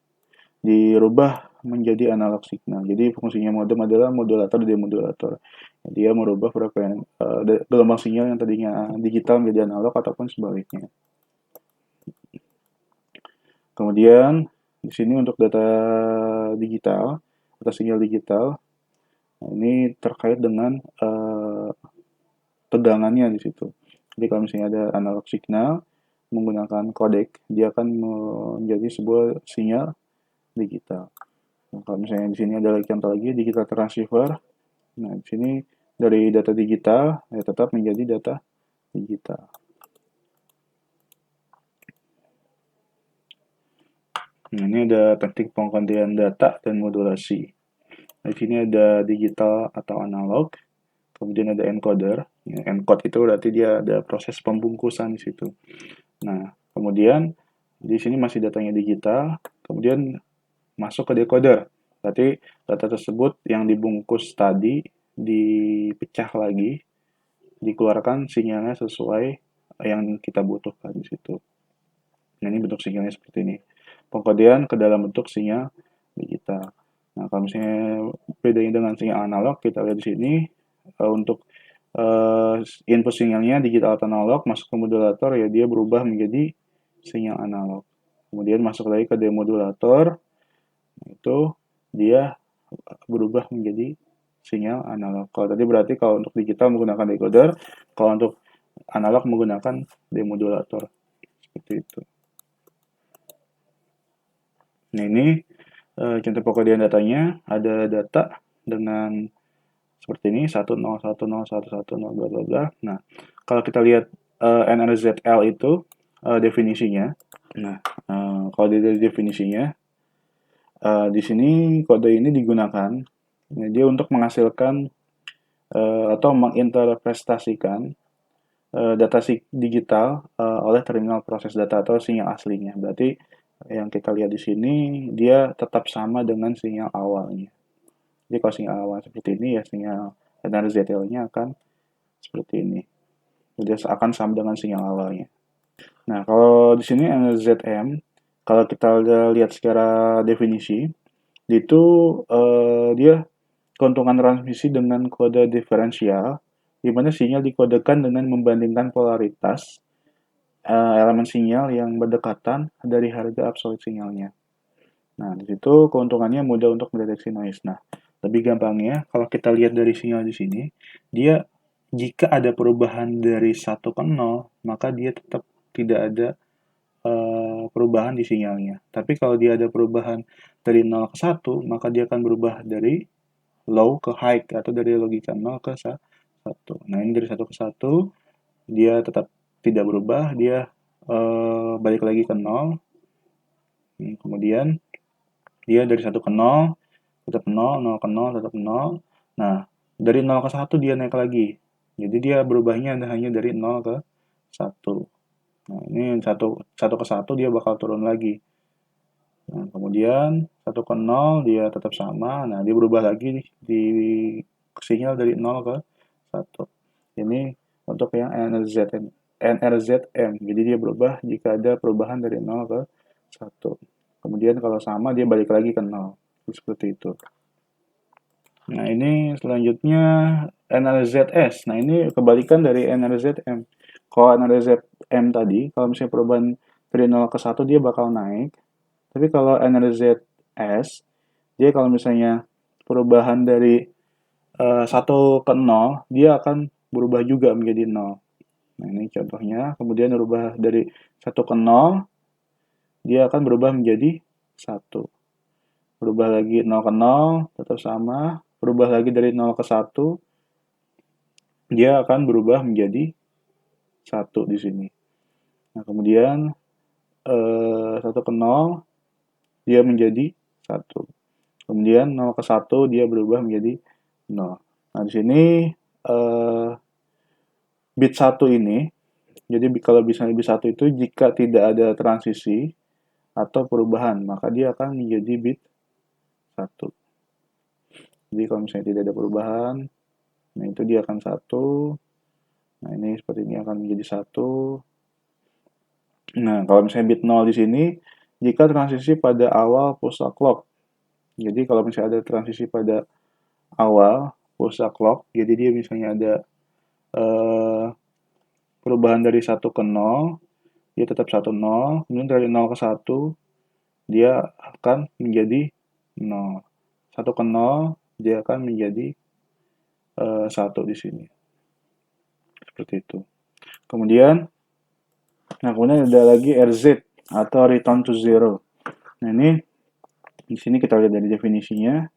dirubah menjadi analog signal. Jadi fungsinya modem adalah modulator dan demodulator. Dia merubah gelombang sinyal yang tadinya digital menjadi analog ataupun sebaliknya. Kemudian di sini untuk data digital atau sinyal digital, ini terkait dengan tegangannya di situ. Jadi kalau misalnya ada analog signal menggunakan kodek, dia akan menjadi sebuah sinyal digital. Nah, kalau misalnya di sini ada lagi contoh lagi digital transceiver. Nah, di sini dari data digital ya tetap menjadi data digital. Nah, ini ada teknik penggantian data dan modulasi. Di sini ada digital atau analog, kemudian ada encoder. Ya, encode itu berarti dia ada proses pembungkusan di situ. Nah, kemudian di sini masih datanya digital, kemudian masuk ke decoder. Berarti data tersebut yang dibungkus tadi dipecah lagi, dikeluarkan sinyalnya sesuai yang kita butuhkan di situ. Nah, ini bentuk sinyalnya seperti ini. Pengkodean ke dalam bentuk sinyal digital. Nah, kalau misalnya bedanya dengan sinyal analog, kita lihat di sini untuk input sinyalnya digital atau analog masuk ke modulator ya dia berubah menjadi sinyal analog. Kemudian masuk lagi ke demodulator, itu dia berubah menjadi sinyal analog. Kalau tadi berarti kalau untuk digital menggunakan decoder, kalau untuk analog menggunakan demodulator. Seperti itu. Nah, ini contoh pengkodean datanya. Ada data dengan seperti ini 10101110 bla bla bla. Nah, kalau kita lihat NRZL itu definisinya. Nah, kalau dari definisinya di sini kode ini digunakan ya, dia untuk menghasilkan atau menginterpretasikan data digital oleh terminal proses data atau sinyal aslinya. Berarti yang kita lihat di sini dia tetap sama dengan sinyal awalnya. Jadi kalau sinyal awal seperti ini ya sinyal NRZL-nya akan seperti ini. Jadi akan sama dengan sinyal awalnya. Nah, kalau di sini NRZM, kalau kita lihat secara definisi, itu dia keuntungan transmisi dengan kode diferensial, di mana sinyal dikodekan dengan membandingkan polaritas elemen sinyal yang berdekatan dari harga absolut sinyalnya. Nah, di situ keuntungannya mudah untuk mendeteksi noise. Nah, lebih gampangnya, kalau kita lihat dari sinyal di sini, dia jika ada perubahan dari 1 ke 0, maka dia tetap tidak ada perubahan di sinyalnya. Tapi kalau dia ada perubahan dari 0 ke 1, maka dia akan berubah dari low ke high, atau dari logika 0 ke 1. Nah, ini dari 1 ke 1, dia tetap tidak berubah, dia balik lagi ke 0. Kemudian dia dari 1 ke 0, tetap 0, 0 ke 0, tetap 0. Nah, dari 0 ke 1 dia naik lagi. Jadi dia berubahnya hanya dari 0 ke 1. Nah, ini 1 ke 1 dia bakal turun lagi. Nah, kemudian 1 ke 0 dia tetap sama. Nah, dia berubah lagi di sinyal dari 0 ke 1. Ini untuk yang NRZM. Jadi dia berubah jika ada perubahan dari 0 ke 1. Kemudian kalau sama dia balik lagi ke 0. Seperti itu. Nah, ini selanjutnya NRZS. Nah, ini kebalikan dari NRZM. Kalau NRZM tadi, kalau misalnya perubahan dari 0 ke 1 dia bakal naik. Tapi kalau NRZS, dia kalau misalnya perubahan dari 1 ke 0, dia akan berubah juga menjadi 0. Nah, ini contohnya. Kemudian berubah dari 1 ke 0, dia akan berubah menjadi 1. Berubah lagi 0 ke 0, tetap sama. Berubah lagi dari 0 ke 1, dia akan berubah menjadi 1 di sini. Nah, kemudian 1 ke 0, dia menjadi 1. Kemudian 0 ke 1, dia berubah menjadi 0. Nah, di sini bit 1 ini, Jadi kalau misalnya bit 1 itu jika tidak ada transisi atau perubahan, maka dia akan menjadi bit 1. Jadi kalau misalnya tidak ada perubahan, nah itu dia akan 1. Nah ini seperti ini akan menjadi 1. Nah kalau misalnya bit 0 di sini, jika transisi pada awal pulsa clock. Jadi kalau misalnya ada transisi pada awal pulsa clock, jadi dia misalnya ada perubahan dari 1 ke 0, dia tetap 1, 0. Kemudian dari 0 ke 1, dia akan menjadi 0. 1 ke 0, dia akan menjadi 1 di sini. Seperti itu. Kemudian ada lagi RZ atau return to zero. Nah, ini di sini kita lihat dari definisinya.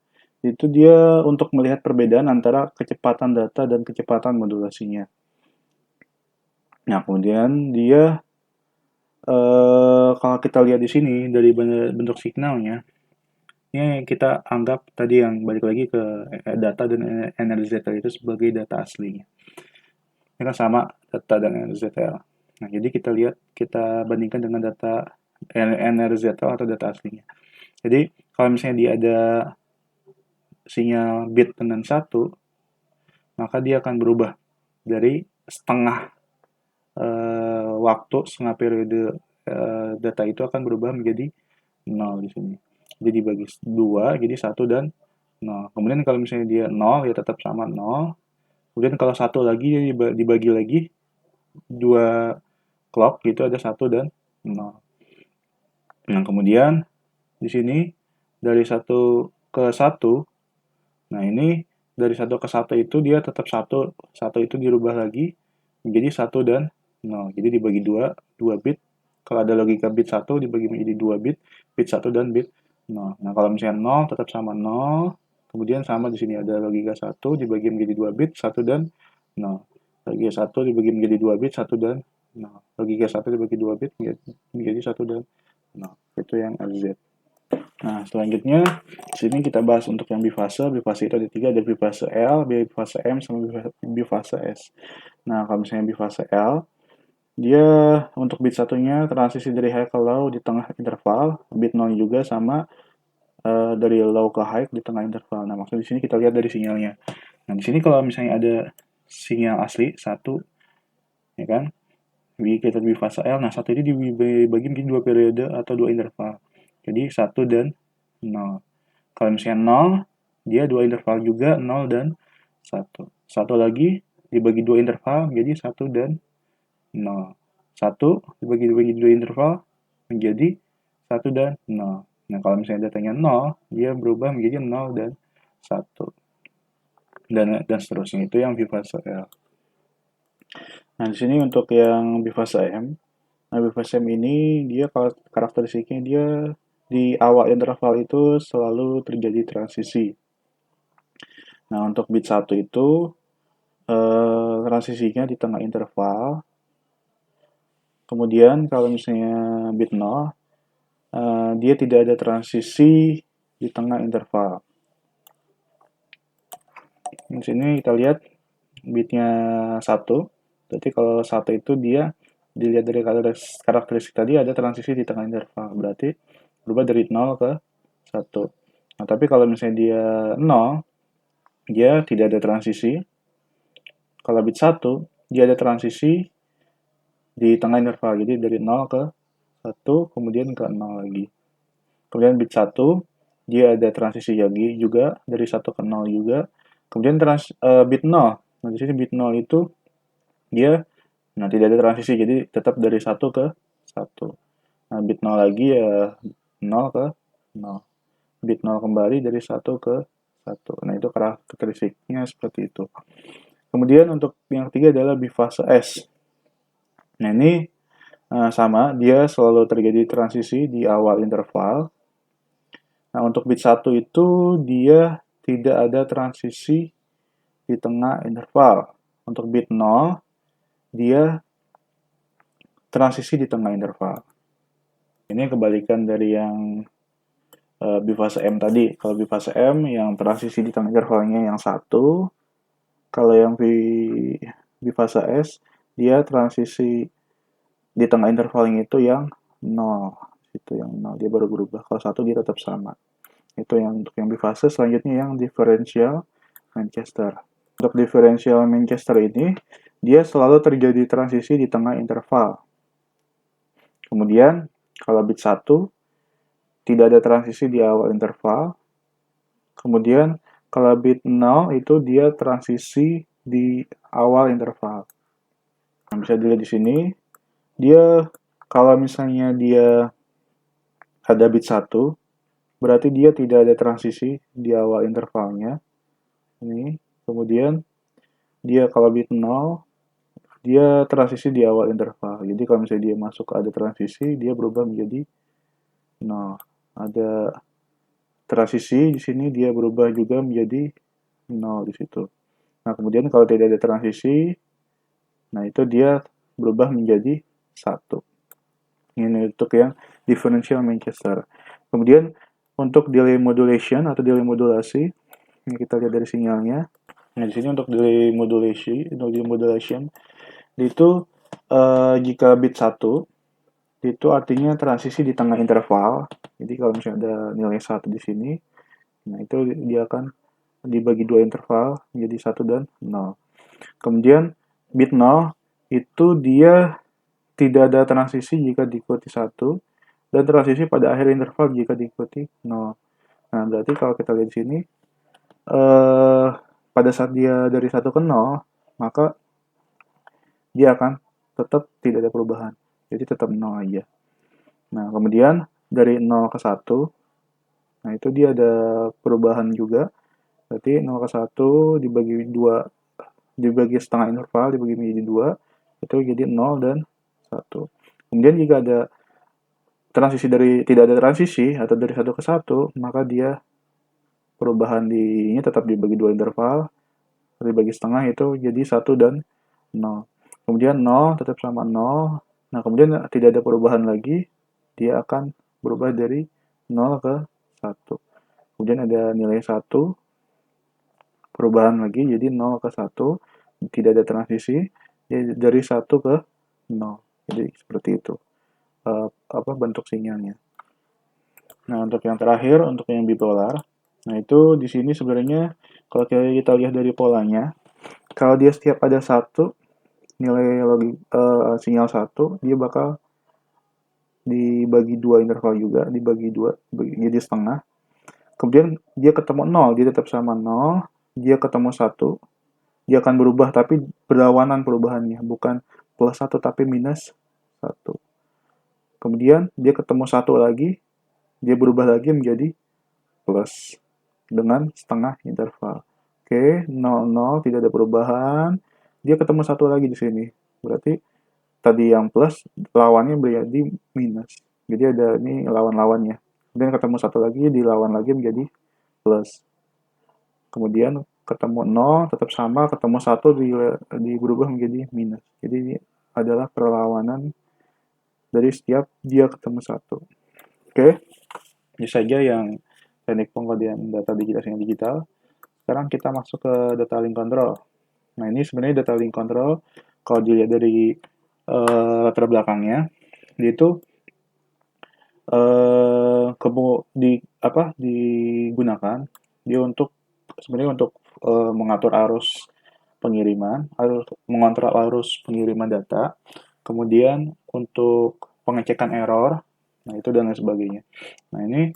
Itu dia untuk melihat perbedaan antara kecepatan data dan kecepatan modulasinya. Nah, kemudian dia kalau kita lihat di sini dari bentuk signalnya, ini kita anggap tadi yang balik lagi ke data dan NRZL itu sebagai data aslinya. Ini kan sama data dan NRZL. Nah, jadi kita bandingkan dengan data NRZL atau data aslinya. Jadi, kalau misalnya dia ada sinyal bit dengan 1, maka dia akan berubah dari setengah waktu, setengah periode data itu akan berubah menjadi 0 di sini. Jadi bagi 2, jadi 1 dan 0. Kemudian kalau misalnya dia 0, ya tetap sama 0. Kemudian kalau 1 lagi, dibagi lagi 2 clock, gitu ada 1 dan 0. Nah, kemudian di sini dari 1 ke 1, nah ini dari 1 ke 1 itu dia tetap 1 itu dirubah lagi menjadi 1 dan 0. Jadi dibagi 2 bit. Kalau ada logika bit 1 dibagi menjadi 2 bit 1 dan bit 0. Nah, kalau misalnya 0 tetap sama 0, kemudian sama di sini ada logika 1 dibagi menjadi 2 bit 1 dan 0. Logika 1 dibagi menjadi 2 bit 1 dan 0. Logika 1 dibagi 2 bit menjadi 1 dan 0. Itu yang RZ. Nah, selanjutnya di sini kita bahas untuk yang bifase. Bifase itu ada 3, ada bifase L, bifase M, sama bifase S. Nah, kalau misalnya bifase L, dia untuk bit satunya transisi dari high ke low di tengah interval, bit 0 juga sama dari low ke high di tengah interval. Nah, maksudnya di sini kita lihat dari sinyalnya. Nah, di sini kalau misalnya ada sinyal asli 1, ya kan? Kita bifase L, nah 1 ini dibagi menjadi 2 periode atau 2 interval. Jadi 1 dan 0. Kalau misalnya 0, dia 2 interval juga, 0 dan 1. 1 lagi dibagi 2 interval menjadi 1 dan 0. 1 dibagi 2 interval menjadi 1 dan 0. Nah, kalau misalnya datanya 0, dia berubah menjadi 0 dan 1. Dan seterusnya, itu yang bifase L. Nah, di sini untuk yang bifase M. Nah, bifase M ini dia karakteristiknya dia di awal interval itu selalu terjadi transisi. Nah, untuk bit 1 itu transisinya di tengah interval. Kemudian kalau misalnya bit 0, dia tidak ada transisi di tengah interval. Di sini kita lihat bitnya 1. Berarti kalau 1 itu dia dilihat dari karakteristik tadi ada transisi di tengah interval. Berarti berubah dari 0 ke 1. Nah, tapi kalau misalnya dia 0, dia tidak ada transisi. Kalau bit 1, dia ada transisi di tengah interval. Jadi dari 0 ke 1, kemudian ke 0 lagi. Kemudian bit 1, dia ada transisi lagi juga, dari 1 ke 0 juga. Kemudian bit 0. Nah, di sini bit 0 itu dia tidak ada transisi, jadi tetap dari 1 ke 1. Nah, bit 0 lagi ya 0 ke 0. Bit 0 kembali dari 1 ke 1. Nah, itu karakteristiknya seperti itu. Kemudian untuk yang ketiga adalah bifase S. Nah, ini sama, dia selalu terjadi transisi di awal interval. Nah, untuk bit 1 itu dia tidak ada transisi di tengah interval. Untuk bit 0, dia transisi di tengah interval. Ini kebalikan dari yang bifase M tadi. Kalau bifase M yang transisi di tengah intervalnya yang 1. Kalau yang bifase S, dia transisi di tengah intervalnya itu yang 0. Itu yang 0, dia baru berubah. Kalau 1 dia tetap sama. Itu yang untuk yang bifase. Selanjutnya yang differential Manchester. Untuk differential Manchester ini, dia selalu terjadi transisi di tengah interval. Kemudian, kalau bit 1, tidak ada transisi di awal interval. Kemudian, kalau bit 0 itu dia transisi di awal interval. Nah, bisa dilihat di sini, dia kalau misalnya dia ada bit 1, berarti dia tidak ada transisi di awal intervalnya. Ini, kemudian dia kalau bit 0, dia transisi di awal interval. Jadi kalau misalnya dia masuk ada transisi, dia berubah menjadi 0. Ada transisi di sini, dia berubah juga menjadi 0 di situ. Nah, kemudian kalau tidak ada transisi, nah itu dia berubah menjadi 1. Ini untuk yang differential Manchester. Kemudian untuk delay modulation atau delay modulasi, ini kita lihat dari sinyalnya. Nah, di sini untuk delay modulation itu jika bit 1 itu artinya transisi di tengah interval. Jadi kalau misalnya ada nilai 1 di sini, nah itu dia akan dibagi dua interval menjadi 1 dan 0. Kemudian bit 0 itu dia tidak ada transisi jika diikuti 1 dan transisi pada akhir interval jika diikuti 0. Nah, berarti kalau kita lihat di sini pada saat dia dari 1 ke 0, maka dia akan tetap tidak ada perubahan. Jadi tetap 0 aja. Nah, kemudian dari 0 ke 1, nah itu dia ada perubahan juga. Berarti 0 ke 1 dibagi 2, dibagi setengah interval, dibagi menjadi 2, itu jadi 0 dan 1. Kemudian jika ada transisi tidak ada transisi atau dari 1 ke 1, maka dia perubahan di ini tetap dibagi 2 interval, dibagi setengah itu jadi 1 dan 0. Kemudian 0 tetap sama 0. Nah, kemudian tidak ada perubahan lagi, dia akan berubah dari 0 ke 1. Kemudian ada nilai 1, perubahan lagi jadi 0 ke 1, tidak ada transisi, dari 1 ke 0. Jadi seperti itu bentuk sinyalnya. Nah, untuk yang terakhir, untuk yang bipolar, nah itu di sini sebenarnya kalau kita lihat dari polanya, kalau dia setiap ada 1 nilai sinyal 1, dia bakal dibagi 2 interval juga, dibagi 2 jadi setengah. Kemudian dia ketemu 0, dia tetap sama 0, dia ketemu 1, dia akan berubah tapi berlawanan perubahannya, bukan plus 1 tapi minus 1. Kemudian dia ketemu 1 lagi, dia berubah lagi menjadi plus dengan setengah interval. Oke, 0, 0, tidak ada perubahan. Dia ketemu 1 lagi di sini. Berarti tadi yang plus, lawannya menjadi minus. Jadi ada ini lawan-lawannya. Kemudian ketemu 1 lagi, dilawan lagi menjadi plus. Kemudian ketemu 0, tetap sama, ketemu 1, berubah menjadi minus. Jadi ini adalah perlawanan dari setiap dia ketemu 1. Oke, ini saja yang teknik pengkodian data digital. Sekarang kita masuk ke data link control. Nah, ini sebenarnya data link control, kalau dilihat dari latar belakangnya, itu digunakan dia untuk sebenarnya untuk mengatur arus pengiriman, mengontrol arus pengiriman data, kemudian untuk pengecekan error, nah itu dan lain sebagainya. Nah, ini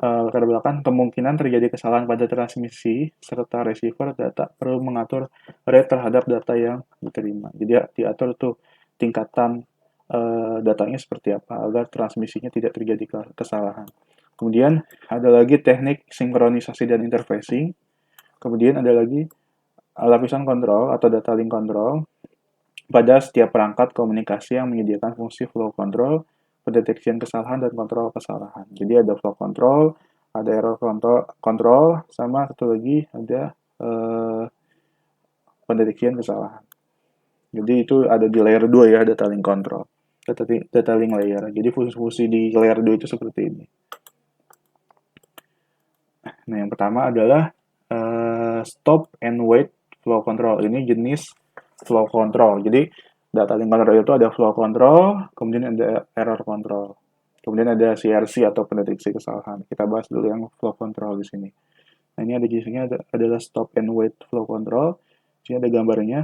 latar belakang kemungkinan terjadi kesalahan pada transmisi serta receiver data perlu mengatur rate terhadap data yang diterima. Jadi diatur tuh tingkatan datanya seperti apa agar transmisinya tidak terjadi kesalahan. Kemudian ada lagi teknik sinkronisasi dan interfacing. Kemudian ada lagi lapisan kontrol atau data link control pada setiap perangkat komunikasi yang menyediakan fungsi flow control, pendeteksian kesalahan, dan kontrol kesalahan. Jadi ada flow control, ada error control, sama satu lagi ada pendeteksian kesalahan. Jadi itu ada di layer 2 ya, data link control. Data link layer. Jadi fungsi-fungsi di layer 2 itu seperti ini. Nah, yang pertama adalah stop and wait flow control. Ini jenis flow control. Jadi Data link control itu ada flow control, kemudian ada error control. Kemudian ada CRC atau pendeteksi kesalahan. Kita bahas dulu yang flow control di sini. Nah, ini ada di sini adalah stop and wait flow control. Di sini ada gambarnya.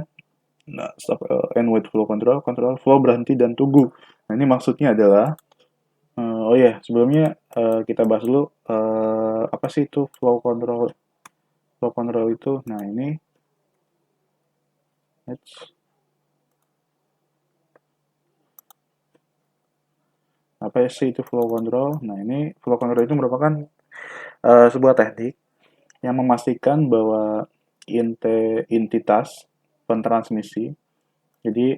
Nah, stop and wait flow control, control flow berhenti dan tunggu. Nah, ini maksudnya adalah oh ya, sebelumnya kita bahas dulu apa sih itu flow control. Flow control itu, nah ini apa sih itu flow control? Nah, ini flow control itu merupakan sebuah teknik yang memastikan bahwa entitas pentransmisi, jadi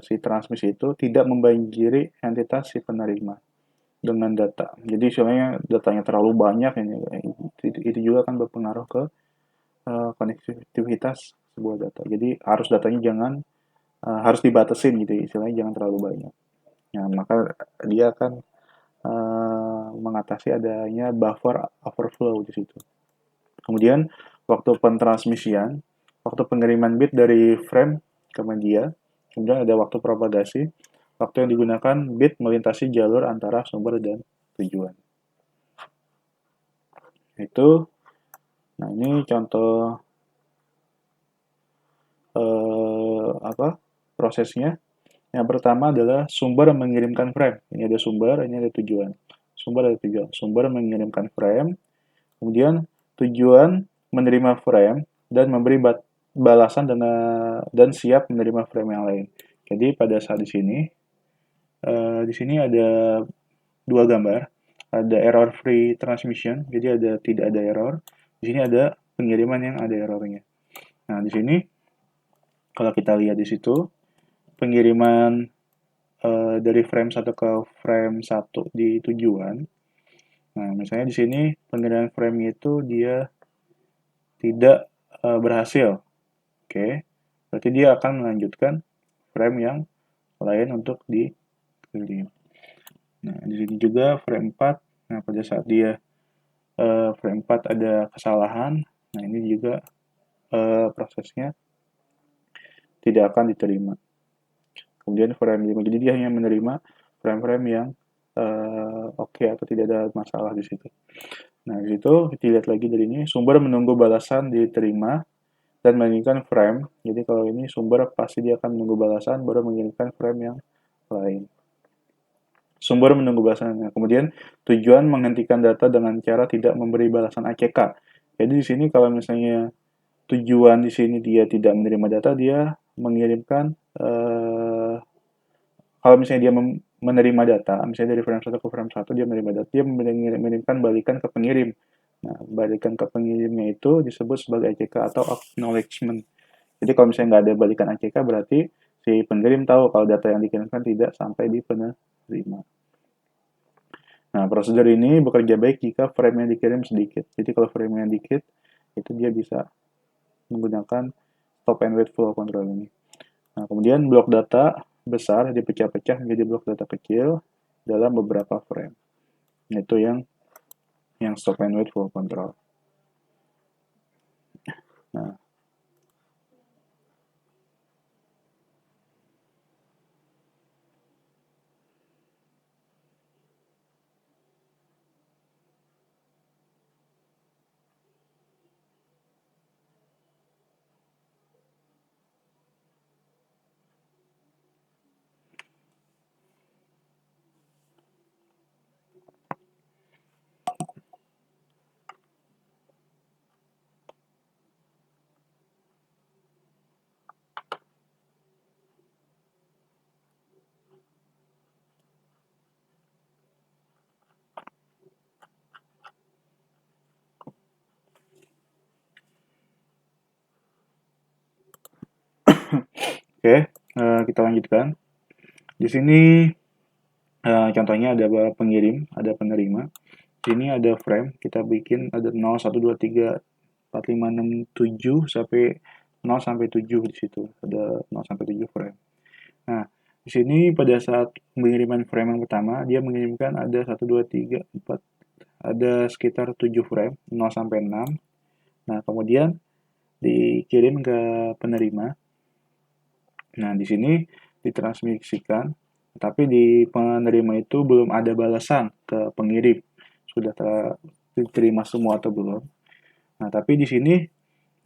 si transmisi itu tidak membanjiri entitas si penerima dengan data. Jadi sebenarnya datanya terlalu banyak, ini itu juga kan berpengaruh ke konektivitas sebuah data. Jadi harus datanya jangan harus dibatasin gitu, istilahnya jangan terlalu banyak. Nah, maka dia akan mengatasi adanya buffer overflow di situ. Kemudian waktu pentransmisian, waktu pengiriman bit dari frame ke media, kemudian ada waktu propagasi, waktu yang digunakan bit melintasi jalur antara sumber dan tujuan. Itu, nah ini contoh prosesnya. Yang pertama adalah sumber mengirimkan frame. Ini ada sumber, ini ada tujuan. Sumber ada tujuan. Sumber mengirimkan frame, kemudian tujuan menerima frame dan memberi balasan dan siap menerima frame yang lain. Jadi pada saat di sini ada dua gambar. Ada error free transmission, jadi tidak ada error. Di sini ada pengiriman yang ada errornya. Nah, di sini kalau kita lihat di situ pengiriman dari frame 1 ke frame 1 di tujuan. Nah, misalnya di sini pengiriman frame itu dia tidak berhasil. Oke. Berarti dia akan melanjutkan frame yang lain untuk dikirim. Nah, di sini juga frame 4. Nah, pada saat dia frame 4 ada kesalahan, nah ini juga prosesnya tidak akan diterima. Kemudian frame 5, jadi dia hanya menerima frame-frame yang oke atau tidak ada masalah di situ. Nah, di situ dilihat lagi dari ini, sumber menunggu balasan diterima dan mengirimkan frame. Jadi kalau ini sumber pasti dia akan menunggu balasan baru mengirimkan frame yang lain. Sumber menunggu balasannya. Kemudian tujuan menghentikan data dengan cara tidak memberi balasan ACK. Jadi di sini kalau misalnya tujuan di sini dia tidak menerima data, dia mengirimkan kalau misalnya dia menerima data, misalnya dari frame 1 ke frame 1 dia menerima data, dia mengirimkan balikan ke pengirim. Nah, balikan ke pengirimnya itu disebut sebagai ACK atau acknowledgement. Jadi kalau misalnya nggak ada balikan ACK berarti si pengirim tahu kalau data yang dikirimkan tidak sampai di penerima. Nah, prosedur ini bekerja baik jika frame yang dikirim sedikit. Jadi kalau frame yang dikit, itu dia bisa menggunakan stop and wait flow control ini. Nah, kemudian blok data besar dipecah-pecah menjadi blok data kecil dalam beberapa frame. Itu yang stop and wait flow control. Nah, oke, kita lanjutkan. Di sini contohnya ada pengirim, ada penerima. Di sini ada frame, kita bikin ada 0, 1, 2, 3, 4, 5, 6, 7 sampai 0 sampai 7 di situ. Ada 0 sampai 7 frame. Nah, di sini pada saat pengiriman frame yang pertama, dia mengirimkan ada 1, 2, 3, 4, ada sekitar 7 frame, 0 sampai 6. Nah, kemudian dikirim ke penerima. Nah, di sini ditransmisikan, tapi di penerima itu belum ada balasan ke pengirim, sudah diterima semua atau belum. Nah, tapi di sini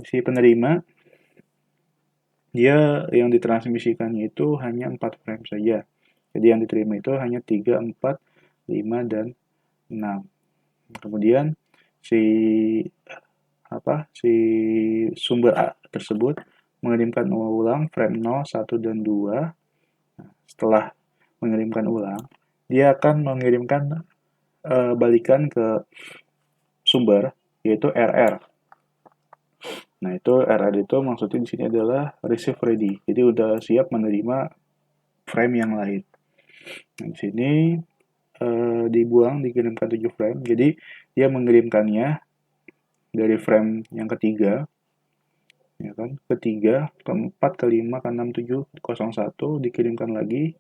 si penerima dia yang ditransmisikannya itu hanya 4 frame saja. Jadi yang diterima itu hanya 3, 4, 5, dan 6. Kemudian si si sumber A tersebut mengirimkan ulang frame 0, 1, dan 2. Setelah mengirimkan ulang, dia akan mengirimkan balikan ke sumber, yaitu RR. Nah, itu RR itu maksudnya di sini adalah receive ready. Jadi udah siap menerima frame yang lain. Nah, di sini dibuang, dikirimkan 7 frame. Jadi dia mengirimkannya dari frame yang ketiga, ya kan, ketiga, keempat, kelima, keenam, tujuh, 01, dikirimkan lagi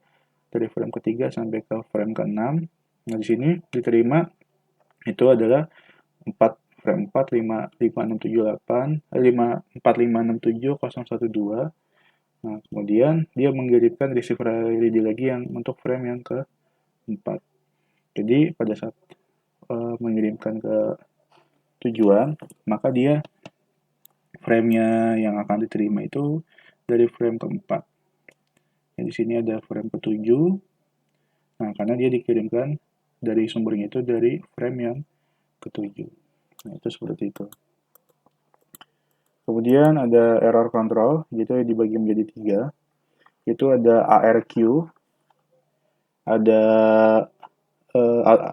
dari frame ketiga sampai ke frame keenam. Nah, di sini diterima itu adalah 4 frame 4, 5, 5, 6, 7, 8, 5, 4, 5, 6, 7, 0, 1, 2. Nah, kemudian dia mengirimkan receive ready lagi yang untuk frame yang ke-4. Jadi pada saat mengirimkan ke tujuan, maka dia frame-nya yang akan diterima itu dari frame ke-4. Nah, di sini ada frame ke-7. Nah, karena dia dikirimkan dari sumbernya itu dari frame yang ke-7. Nah, itu seperti itu. Kemudian ada error control, gitu ya, dibagi menjadi 3. Itu ada ARQ, ada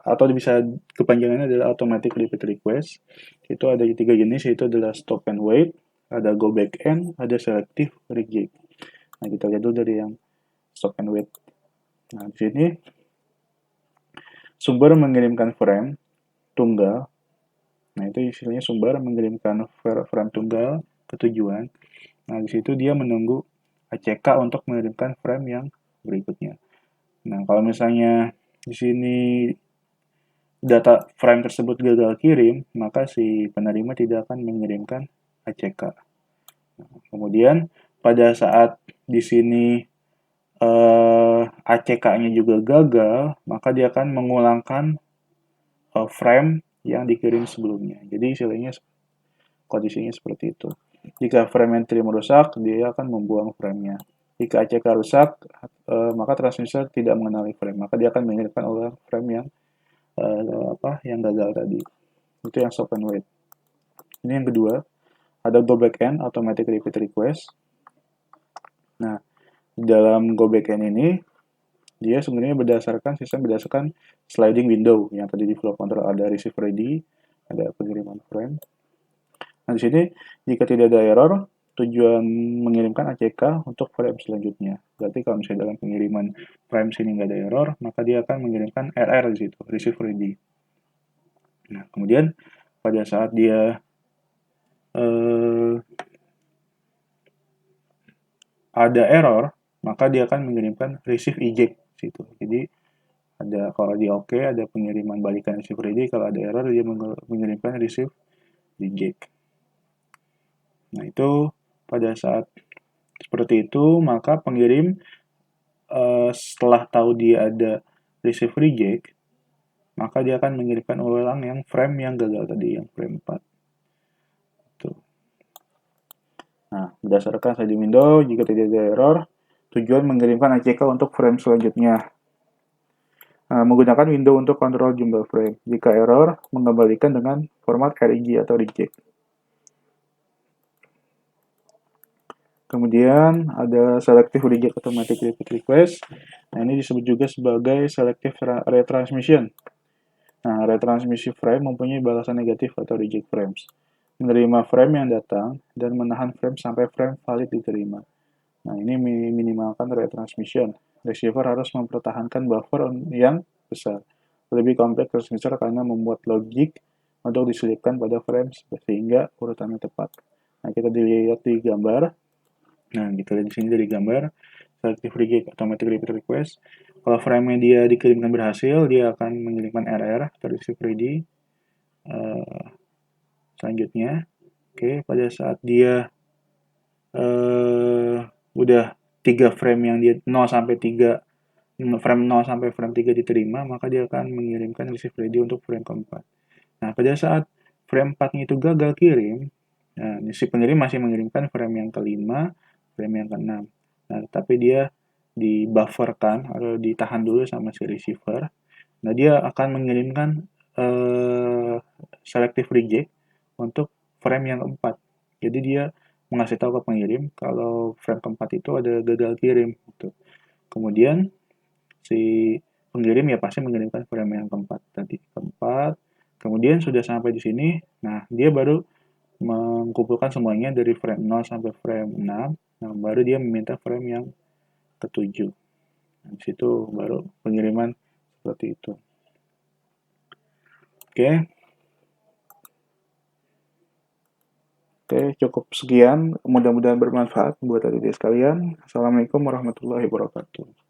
atau bisa kepanjangannya adalah automatic repeat request. Itu ada 3 jenis, yaitu adalah stop and wait, ada go back end, ada selective reject. Nah, kita lihat dulu dari yang stop and wait. Nah, di sini sumber mengirimkan frame tunggal. Nah, itu istilahnya sumber mengirimkan frame tunggal ke tujuan. Nah, di situ dia menunggu ACK untuk mengirimkan frame yang berikutnya. Nah, kalau misalnya di sini data frame tersebut gagal kirim, maka si penerima tidak akan mengirimkan ACK. Nah, kemudian pada saat di sini ACK-nya juga gagal, maka dia akan mengulangkan frame yang dikirim sebelumnya. Jadi istilahnya kondisinya seperti itu. Jika frame entry merusak, dia akan membuang frame-nya. Jika ACK rusak, maka transmitter tidak mengenali frame, maka dia akan mengirimkan ulang frame yang gagal tadi. Itu yang stop and wait. Ini yang kedua, ada go back end automatic repeat request. Nah, dalam go back end ini dia sebenarnya sistem berdasarkan sliding window yang tadi di flow control ada receive ready, ada pengiriman frame. Nah, di sini jika tidak ada error, tujuan mengirimkan ACK untuk frame selanjutnya. Berarti kalau misalnya dalam pengiriman frame sini nggak ada error, maka dia akan mengirimkan RR di situ, receive ready. Nah, kemudian pada saat dia ada error, maka dia akan mengirimkan receive eject situ. Jadi ada kalau di OK ada pengiriman balikan receive ready, kalau ada error dia mengirimkan receive reject. Nah, itu pada saat seperti itu, maka pengirim setelah tahu dia ada receive reject, maka dia akan mengirimkan ulang yang frame yang gagal tadi, yang frame 4. Tuh. Nah, berdasarkan sliding window, jika tidak ada error, tujuan mengirimkan ACK untuk frame selanjutnya. Nah, menggunakan window untuk kontrol jumlah frame. Jika error, mengembalikan dengan format REG atau reject. Kemudian ada selective reject automatic repeat request. Nah, ini disebut juga sebagai selective retransmission. Nah, retransmisi frame mempunyai balasan negatif atau reject frames. Menerima frame yang datang dan menahan frame sampai frame valid diterima. Nah, ini minimalkan retransmission. Receiver harus mempertahankan buffer yang besar. Lebih kompleks transmitter karena membuat logik untuk diselipkan pada frame sehingga urutannya tepat. Nah, kita dilihat di gambar. Nah, kita lihat di sini dari gambar selective reject automatic repeat request. Kalau frame-nya dia dikirimkan berhasil, dia akan mengirimkan RR atau receive ready. Selanjutnya, pada saat dia udah 3 frame yang dia 0 sampai 3 frame 0 sampai frame 3 diterima, maka dia akan mengirimkan receive ready untuk frame keempat. Nah, pada saat frame 4-nya itu gagal kirim, nah, si pengirim masih mengirimkan frame yang kelima, frame yang keenam. Nah, tapi dia di-bufferkan atau ditahan dulu sama si receiver. Nah, dia akan mengirimkan selective reject untuk frame yang keempat. Jadi dia mengasih tahu ke pengirim kalau frame keempat itu ada gagal kirim. Gitu. Kemudian si pengirim ya pasti mengirimkan frame yang keempat tadi, keempat. Kemudian sudah sampai di sini, nah dia baru mengumpulkan semuanya dari frame 0 sampai frame 6. Nah, baru dia meminta frame yang ketujuh. Nah, di situ baru pengiriman seperti itu. Oke. Oke, cukup sekian. Mudah-mudahan bermanfaat buat adik-adik sekalian. Assalamualaikum warahmatullahi wabarakatuh.